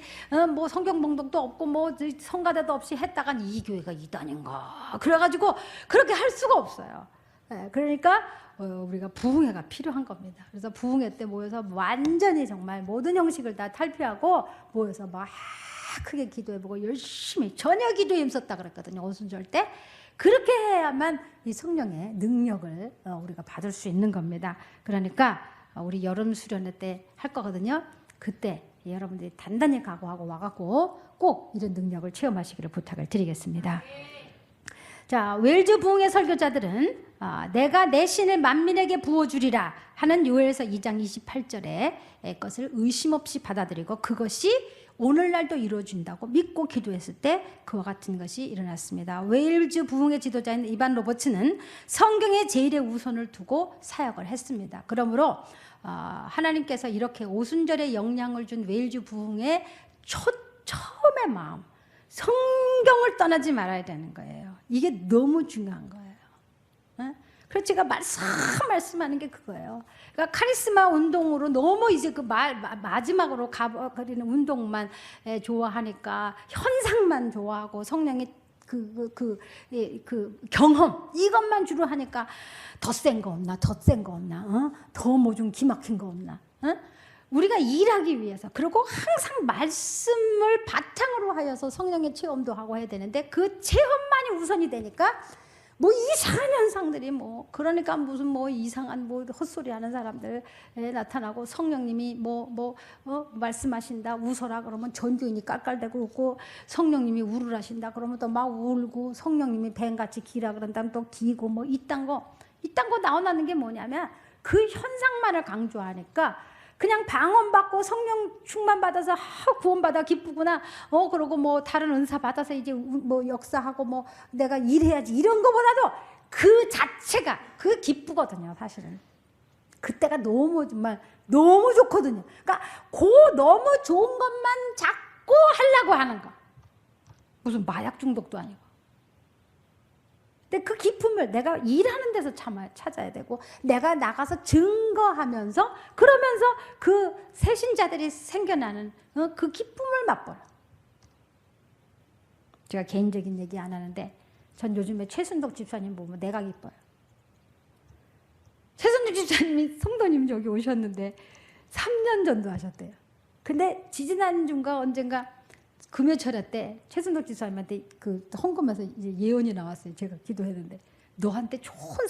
뭐 성경 봉독도 없고 뭐 성가대도 없이 했다간 이 교회가 이단인가 그래가지고 그렇게 할 수가 없어요. 그러니까 우리가 부흥회가 필요한 겁니다. 그래서 부흥회 때 모여서 완전히 정말 모든 형식을 다 탈피하고 모여서 막 크게 기도해보고 열심히 저녁 기도에 힘썼다 그랬거든요. 오순절 때. 그렇게 해야만 이 성령의 능력을 우리가 받을 수 있는 겁니다. 그러니까 우리 여름 수련회 때 할 거거든요. 그때 여러분들이 단단히 각오하고 와갖고 꼭 이런 능력을 체험하시기를 부탁을 드리겠습니다. 자, 웨일즈 부흥회 설교자들은 내가 내 신을 만민에게 부어주리라 하는 요엘서 2장 28절의 것을 의심 없이 받아들이고 그것이 오늘날도 이루어진다고 믿고 기도했을 때 그와 같은 것이 일어났습니다. 웨일즈 부흥회 지도자인 이반 로버츠는 성경의 제일의 우선을 두고 사역을 했습니다. 그러므로 하나님께서 이렇게 오순절에 영향을 준 웨일즈 부흥회 처음의 마음 성경을 떠나지 말아야 되는 거예요. 이게 너무 중요한 거예요. 그래서 제가 말씀하는 게 그거예요. 그러니까 카리스마 운동으로 너무 이제 그 마지막으로 가버리는 운동만 좋아하니까 현상만 좋아하고 성령의 그 경험 이것만 주로 하니까 더 센 거 없나, 더 센 거 없나, 더 뭐 좀 기막힌 거 없나. 우리가 일하기 위해서 그리고 항상 말씀을 바탕으로 하여서 성령의 체험도 하고 해야 되는데 그 체험만이 우선이 되니까 뭐 이상한 현상들이 뭐 그러니까 무슨 뭐 이상한 뭐 헛소리 하는 사람들 나타나고 성령님이 말씀하신다 웃어라 그러면 전교인이 깔깔대고 웃고 성령님이 울으라신다 그러면 또 막 울고 성령님이 뱀같이 기라 그런다면 또 기고 뭐 이딴 거 나오는 게 뭐냐면 그 현상만을 강조하니까 그냥 방언받고 성령 충만 받아서 구원받아 기쁘구나. 그러고 뭐 다른 은사 받아서 이제 뭐 역사하고 뭐 내가 일해야지 이런 거보다도 그 자체가 그 기쁘거든요. 사실은 그때가 너무 정말 너무 좋거든요. 그러니까 그 너무 좋은 것만 자꾸 하려고 하는 거. 무슨 마약 중독도 아니고. 근데 그 기쁨을 내가 일하는 데서 찾아야 되고 내가 나가서 증거하면서 그러면서 그 새신자들이 생겨나는 그 기쁨을 맛보여. 제가 개인적인 얘기 안 하는데 전 요즘에 최순덕 집사님 보면 내가 기뻐요. 최순덕 집사님이 성도님 저기 오셨는데 3년 전도하셨대요. 근데 지지난주인가 언젠가 금요철에 때 최순덕 집사님한테 그 헌금에서 이제 예언이 나왔어요. 제가 기도했는데 너한테 좋은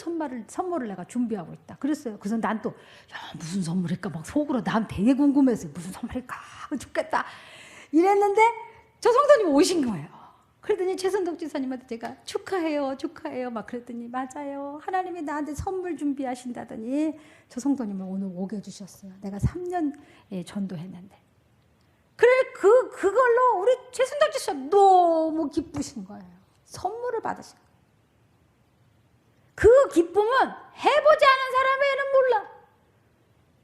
선물을 내가 준비하고 있다. 그랬어요. 그래서 난 또 야, 무슨 선물일까 막 속으로 난 되게 궁금했어요. 무슨 선물일까 좋겠다 이랬는데 저 성도님 오신 거예요. 그랬더니 최순덕 집사님한테 제가 축하해요 막 그랬더니 맞아요. 하나님이 나한테 선물 준비하신다더니 저 성도님을 오늘 오게 해주셨어요. 내가 3년 전도했는데. 그래 그걸로 우리 최순덕 집사 너무 기쁘신 거예요. 선물을 받으신 거예요. 그 기쁨은 해보지 않은 사람에는 몰라.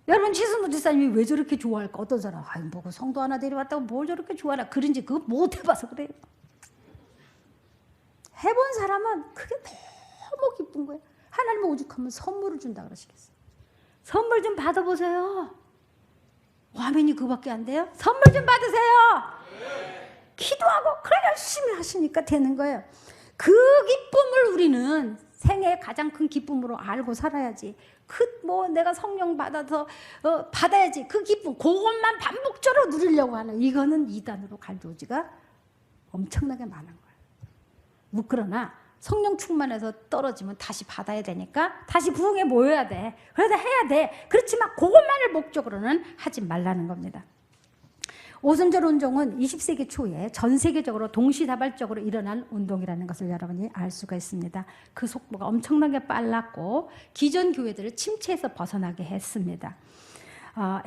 여러분 최순덕 집사님이 왜 저렇게 좋아할까? 어떤 사람 뭐 성도 하나 데려왔다고 뭘 저렇게 좋아하나? 그런지 그거 못 해봐서 그래요. 해본 사람은 그게 너무 기쁜 거예요. 하나님 오죽하면 선물을 준다 그러시겠어요. 선물 좀 받아보세요. 화면이 그밖에 안 돼요? 선물 좀 받으세요. 기도하고 그래 열심히 하시니까 되는 거예요. 그 기쁨을 우리는 생애의 가장 큰 기쁨으로 알고 살아야지. 내가 성령 받아서 받아야지. 그 기쁨 그것만 반복적으로 누리려고 하는 이거는 이단으로 갈 요지가 엄청나게 많은 거예요. 그러나 성령 충만해서 떨어지면 다시 받아야 되니까 다시 부흥에 모여야 돼. 그래도 해야 돼. 그렇지만 그것만을 목적으로는 하지 말라는 겁니다. 오순절 운동은 20세기 초에 전 세계적으로 동시다발적으로 일어난 운동이라는 것을 여러분이 알 수가 있습니다. 그 속도가 엄청나게 빨랐고 기존 교회들을 침체에서 벗어나게 했습니다.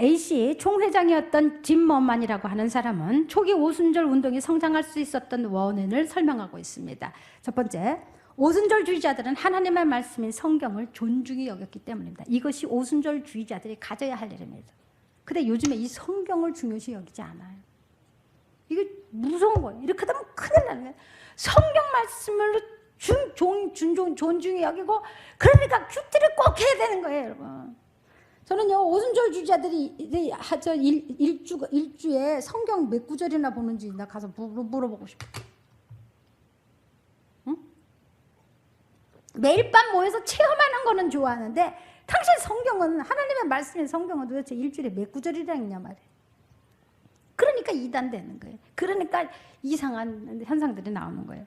AC 총회장이었던 짐 머만이라고 하는 사람은 초기 오순절 운동이 성장할 수 있었던 원인을 설명하고 있습니다. 첫 번째, 오순절주의자들은 하나님의 말씀인 성경을 존중히 여겼기 때문입니다. 이것이 오순절주의자들이 가져야 할 일입니다. 근데 요즘에 이 성경을 중요시 여기지 않아요. 이게 무서운 거예요. 이렇게 되면 큰일 나는 거예요. 성경 말씀을 존중히 여기고, 그러니까 큐티를 꼭 해야 되는 거예요, 여러분. 저는요, 오순절 주자들이 일주에 성경 몇 구절이나 보는지 나 가서 물어보고 싶어. 응? 매일 밤 모여서 체험하는 거는 좋아하는데, 당신 성경은, 하나님의 말씀의 성경은 도대체 일주일에 몇 구절이나 있냐 말이에요. 그러니까 이단되는 거예요. 그러니까 이상한 현상들이 나오는 거예요.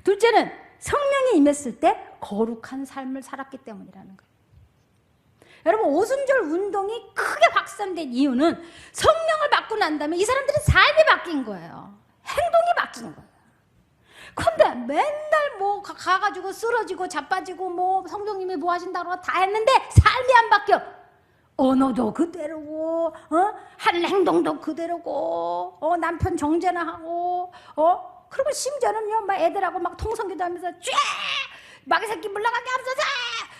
둘째는 성령이 임했을 때 거룩한 삶을 살았기 때문이라는 거예요. 여러분, 오순절 운동이 크게 확산된 이유는 성령을 받고 난 다음에 이 사람들의 삶이 바뀐 거예요. 행동이 바뀐 거예요. 근데 맨날 뭐 가가지고 쓰러지고 자빠지고 뭐 성령님이 뭐 하신다고 다 했는데 삶이 안 바뀌어. 언어도 그대로고, 하는 행동도 그대로고, 남편 정죄나 하고, 그리고 심지어는요, 막 애들하고 막 통성기도 하면서 쫙 마귀 새끼 물러가게 하면서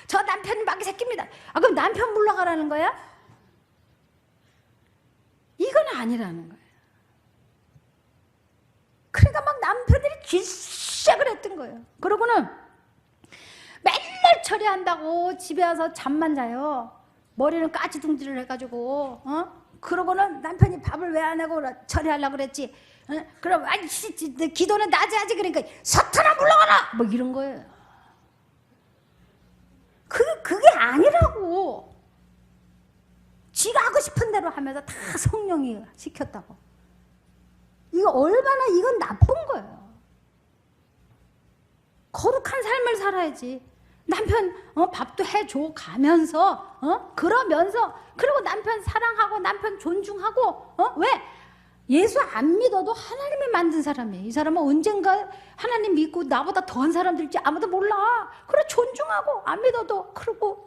저 남편이 마귀 새끼입니다. 아, 그럼 남편 물러가라는 거야? 이건 아니라는 거예요. 그러니까 막 남편들이 질색을 했던 거예요. 그러고는 맨날 처리한다고 집에 와서 잠만 자요. 머리는 까지둥지를 해가지고, 그러고는 남편이 밥을 왜 안 하고 처리하려고 그랬지? 그럼 아니 기도는 낮에 하지. 그러니까 사탄아 물러가라! 뭐 이런 거예요. 그게 아니라고. 지가 하고 싶은 대로 하면서 다 성령이 시켰다고. 이거 얼마나 이건 나쁜 거예요. 거룩한 삶을 살아야지. 남편 밥도 해줘 가면서 그러면서, 그리고 남편 사랑하고 남편 존중하고, 왜? 예수 안 믿어도 하나님이 만든 사람이에요. 이 사람은 언젠가 하나님 믿고 나보다 더한 사람들일지 아무도 몰라. 그래 존중하고, 안 믿어도. 그리고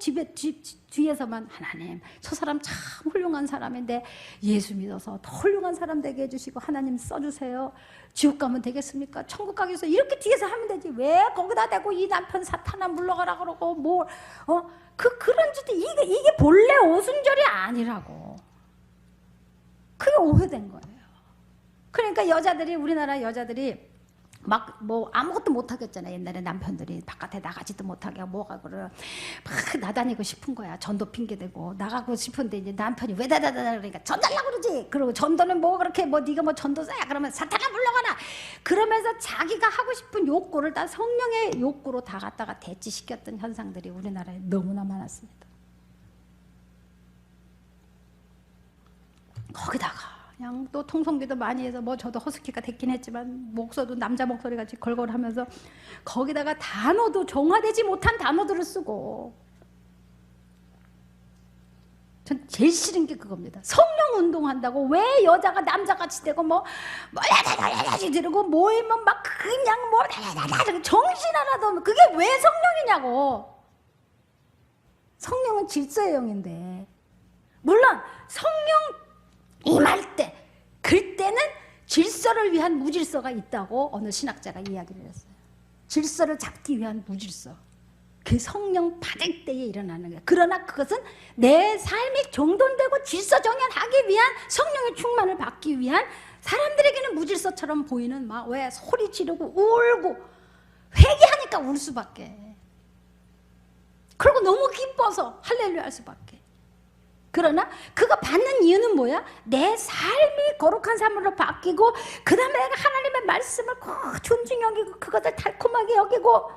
뒤에서만 하나님 저 사람 참 훌륭한 사람인데 예수 믿어서 더 훌륭한 사람 되게 해주시고 하나님 써주세요. 지옥 가면 되겠습니까? 천국 가기 위해서 이렇게 뒤에서 하면 되지. 왜 거기다 대고 이 남편 사탄아 물러가라 그러고 그런 짓도 이게 본래 오순절이 아니라고. 그게 오해된 거예요. 그러니까 우리나라 여자들이 막 뭐 아무것도 못 하겠잖아요. 옛날에 남편들이 바깥에 나가지도 못하게 뭐가 막 나다니고 싶은 거야. 전도 핑계 대고 나가고 싶은데 이제 남편이 왜 다다다 그러니까 전 달라고 그러지. 그리고 전도는 뭐 그렇게 뭐 네가 뭐 전도사야 그러면 사탄아 물러가라. 그러면서 자기가 하고 싶은 욕구를 다 성령의 욕구로 다 갖다가 대치시켰던 현상들이 우리나라에 너무나 많았습니다. 거기다가 그냥 또 통성기도 많이 해서 뭐 저도 허스키가 됐긴 했지만 목소리도 남자 목소리 같이 걸걸하면서 거기다가 단어도 정화되지 못한 단어들을 쓰고, 전 제일 싫은 게 그겁니다. 성령 운동한다고 왜 여자가 남자같이 되고 뭐 야야야야야지 들고 모이면 막 그냥 뭐 야야야야 정신 하나도 없는, 그게 왜 성령이냐고. 성령은 질서의 영인데, 물론 성령 임할 때, 그때는 질서를 위한 무질서가 있다고 어느 신학자가 이야기를 했어요. 질서를 잡기 위한 무질서. 그 성령 받을 때에 일어나는 거예요. 그러나 그것은 내 삶이 정돈되고 질서 정연하기 위한, 성령의 충만을 받기 위한, 사람들에게는 무질서처럼 보이는 막 왜 소리 지르고 울고 회개하니까 울 수밖에. 그리고 너무 기뻐서 할렐루야 할 수밖에. 그러나 그거 받는 이유는 뭐야? 내 삶이 거룩한 삶으로 바뀌고, 그 다음에 내가 하나님의 말씀을 존중히 여기고 그것을 달콤하게 여기고,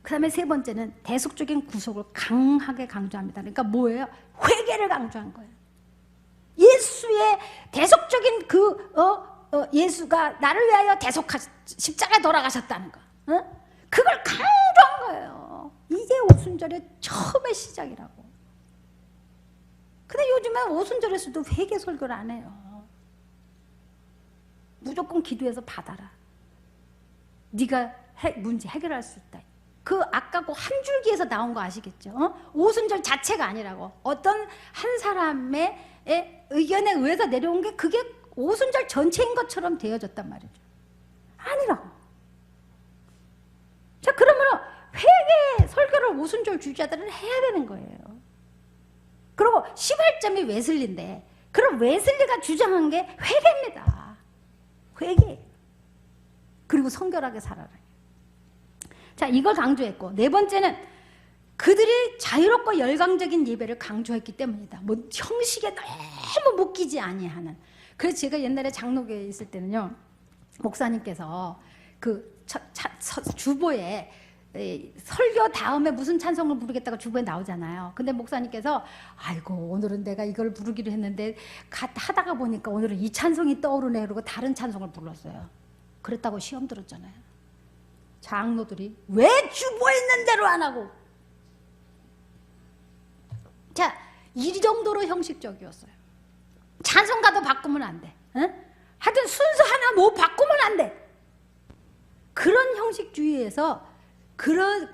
그 다음에 세 번째는 대속적인 구속을 강하게 강조합니다. 그러니까 뭐예요? 회개를 강조한 거예요. 예수의 대속적인 예수가 나를 위하여 십자가에 돌아가셨다는 거, 그걸 강조한 거예요. 이게 오순절의 처음의 시작이라고. 근데 요즘엔 오순절에서도 회개 설교를 안 해요. 무조건 기도해서 받아라. 네가 문제 해결할 수 있다. 그 아까 그 한 줄기에서 나온 거 아시겠죠? 오순절 자체가 아니라고. 어떤 한 사람의 의견에 의해서 내려온 게 그게 오순절 전체인 것처럼 되어졌단 말이죠. 아니라고. 자, 그러면 회개 설교를 오순절 주자들은 해야 되는 거예요. 그리고 18점이 웨슬리인데, 그럼 웨슬리가 주장한 게 회개입니다. 회개. 그리고 성결하게 살아라. 자, 이걸 강조했고, 네 번째는 그들이 자유롭고 열광적인 예배를 강조했기 때문이다. 뭐 형식에 너무 묶이지 아니하는. 그래서 제가 옛날에 장로교에 있을 때는요, 목사님께서 그 주보에 설교 다음에 무슨 찬송을 부르겠다고 주보에 나오잖아요. 근데 목사님께서 아이고 오늘은 내가 이걸 부르기로 했는데 하다가 보니까 오늘은 이 찬송이 떠오르네 그러고 다른 찬송을 불렀어요. 그랬다고 시험 들었잖아요. 장로들이 왜 주보에 있는 대로 안 하고. 자, 이 정도로 형식적이었어요. 찬송가도 바꾸면 안 돼. 응? 하여튼 순서 하나 뭐 바꾸면 안 돼. 그런 형식주의에서 그런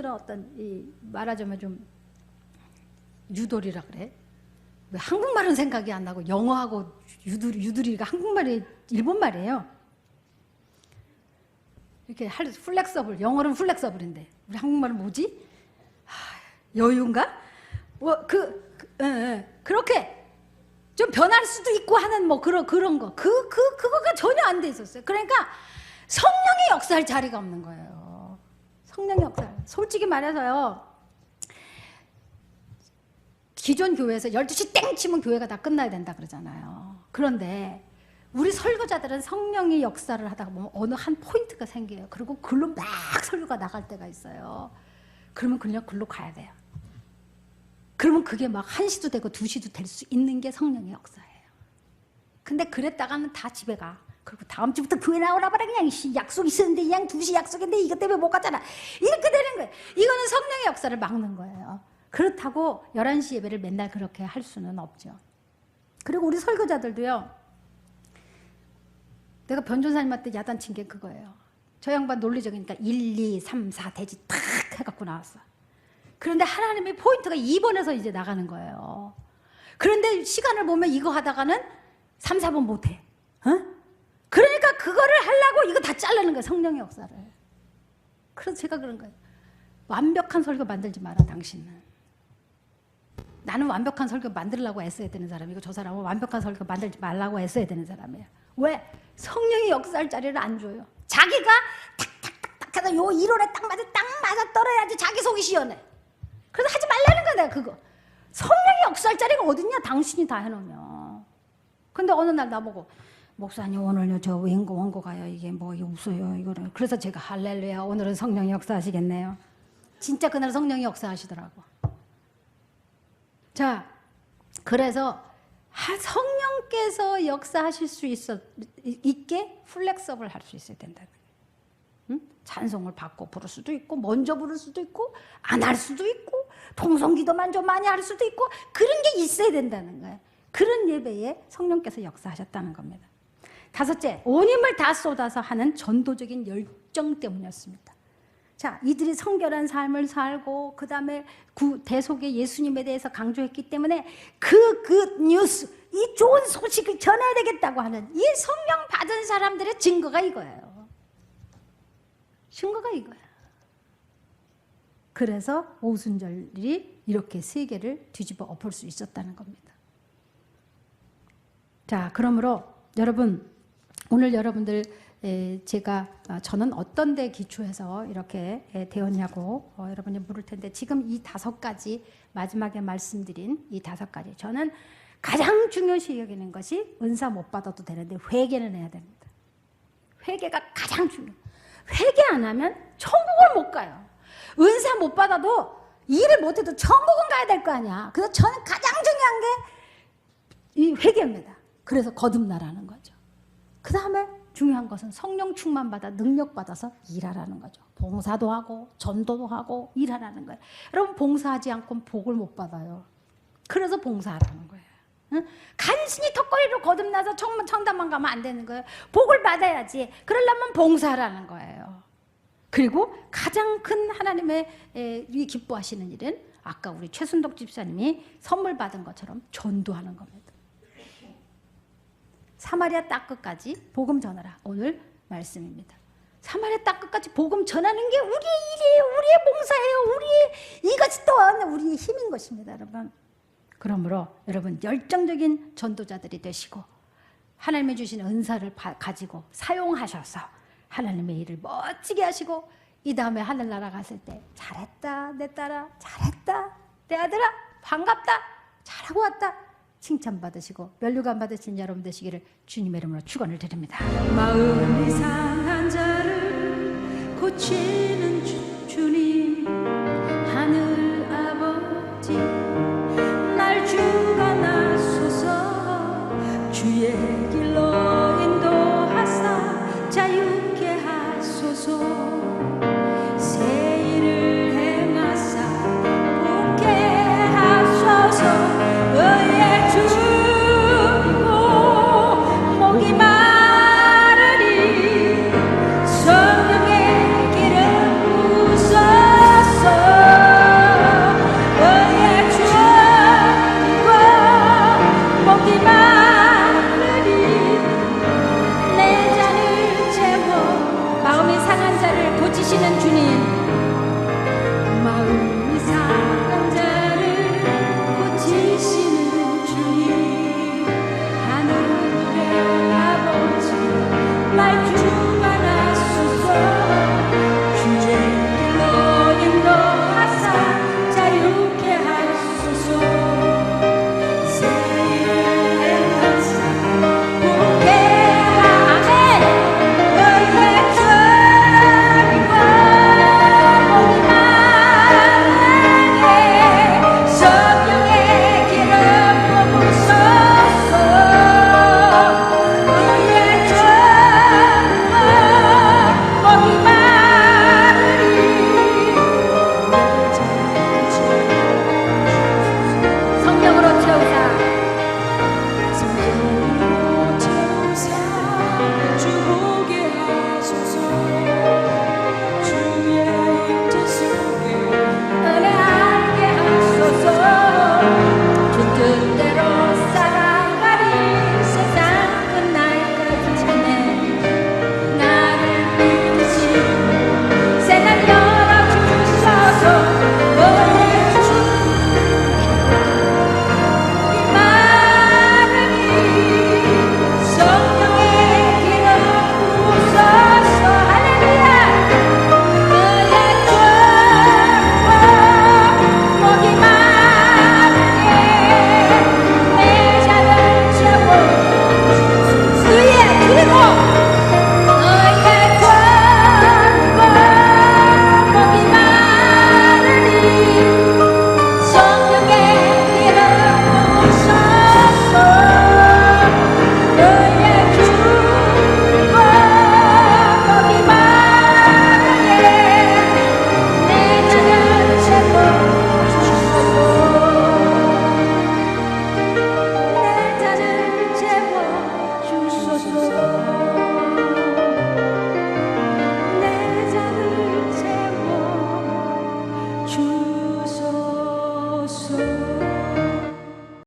어떤 말하자면 좀 유돌이라 그래. 왜 한국말은 생각이 안 나고 영어하고 유돌이가 한국말이 일본 말이에요. 이렇게 플렉서블, 영어는 플렉서블인데 우리 한국말은 뭐지? 여유인가? 뭐 그렇게 좀 변할 수도 있고 하는 뭐 그런 거 그거가 전혀 안 돼 있었어요. 그러니까 성령이 역사할 자리가 없는 거예요. 성령의 역사. 솔직히 말해서요, 기존 교회에서 12시 땡 치면 교회가 다 끝나야 된다 그러잖아요. 그런데 우리 설교자들은 성령의 역사를 하다가 보면 어느 한 포인트가 생겨요. 그리고 글로 막 설교가 나갈 때가 있어요. 그러면 그냥 글로 가야 돼요. 그러면 그게 막 1시도 되고 2시도 될 수 있는 게 성령의 역사예요. 근데 그랬다가는 다 집에 가. 그리고 다음 주부터 교회 나오라 봐라. 그냥 약속 있었는데 그냥 2시 약속인데 이것 때문에 못 갔잖아. 이렇게 되는 거예요. 이거는 성령의 역사를 막는 거예요. 그렇다고 11시 예배를 맨날 그렇게 할 수는 없죠. 그리고 우리 설교자들도요, 내가 변조사님한테 야단친 게 그거예요. 저 양반 논리적이니까 1, 2, 3, 4 대지 탁 해갖고 나왔어. 그런데 하나님의 포인트가 2번에서 이제 나가는 거예요. 그런데 시간을 보면 이거 하다가는 3, 4번 못해. 그러니까 그거를 하려고 이거 다 자르는 거예요. 성령의 역사를. 그래서 제가 그런 거예요. 완벽한 설교 만들지 마라, 당신은. 나는 완벽한 설교 만들려고 애써야 되는 사람이고 저 사람은 완벽한 설교 만들지 말라고 애써야 되는 사람이에요. 왜? 성령이 역사할 자리를 안 줘요. 자기가 탁탁탁탁 해서 요 1월에 딱 맞아 떨어야지 자기 속이 시원해. 그래서 하지 말라는 거야, 내가 그거. 성령이 역사할 자리가 어딨냐, 당신이 다 해놓으면. 근데 어느 날 나보고 목사님 오늘요 저 원고 가요. 이게 뭐 없어요 이거를. 그래서 제가 할렐루야 오늘은 성령이 역사하시겠네요. 진짜 그날 성령이 역사하시더라고. 자, 그래서 성령께서 역사하실 수 있게 플렉서블 할 수 있어야 된다는 거예요. 찬송을 바꿔 부를 수도 있고 먼저 부를 수도 있고 안 할 수도 있고 통성기도만 좀 많이 할 수도 있고 그런 게 있어야 된다는 거예요. 그런 예배에 성령께서 역사하셨다는 겁니다. 다섯째, 온 힘을 다 쏟아서 하는 전도적인 열정 때문이었습니다. 자, 이들이 성결한 삶을 살고 그 다음에 대속의 예수님에 대해서 강조했기 때문에 그 뉴스, 이 좋은 소식을 전해야 되겠다고 하는 이 성령 받은 사람들의 증거가 이거예요. 증거가 이거야. 그래서 오순절이 이렇게 세계를 뒤집어 엎을 수 있었다는 겁니다. 자, 그러므로 여러분, 오늘 여러분들 저는 어떤 데 기초해서 이렇게 되었냐고 여러분이 물을 텐데, 지금 이 5가지, 마지막에 말씀드린 이 5가지, 저는 가장 중요시 여기는 것이 은사 못 받아도 되는데 회개는 해야 됩니다. 회개가 가장 중요해요. 회개 안 하면 천국을 못 가요. 은사 못 받아도 일을 못해도 천국은 가야 될 거 아니야. 그래서 저는 가장 중요한 게 이 회개입니다. 그래서 거듭나라는 거죠. 그 다음에 중요한 것은 성령 충만받아 능력 받아서 일하라는 거죠. 봉사도 하고 전도도 하고 일하라는 거예요. 여러분, 봉사하지 않고는 복을 못 받아요. 그래서 봉사하라는 거예요. 응? 간신히 턱걸이로 거듭나서 청담만 가면 안 되는 거예요. 복을 받아야지. 그러려면 봉사하라는 거예요. 그리고 가장 큰 하나님의 기뻐하시는 일은 아까 우리 최순덕 집사님이 선물 받은 것처럼 전도하는 겁니다. 사마리아 땅 끝까지 복음 전하라. 오늘 말씀입니다. 사마리아 땅 끝까지 복음 전하는 게 우리의 일이에요. 우리의 봉사예요. 이것이 또 우리의 힘인 것입니다, 여러분. 그러므로 여러분 열정적인 전도자들이 되시고 하나님이 주신 은사를 가지고 사용하셔서 하나님의 일을 멋지게 하시고 이 다음에 하늘나라 갔을 때 잘했다 내 딸아, 잘했다 내 아들아, 반갑다, 잘하고 왔다 칭찬받으시고 면류관 받으신 여러분 되시기를 주님의 이름으로 축원을 드립니다. 마음이 상한 자를 고치는 주님, 하늘 아버지 날 주관하소서. 주의 길로 인도하사 자유케 하소서. 새 일을 행하사 복게 하소서. 의의 주고 목이 마르니 성령의 길을 부소서. 의의 주고 목이 마르니 내 잔을 채워. 마음이 상한 자를 고치시는 주님,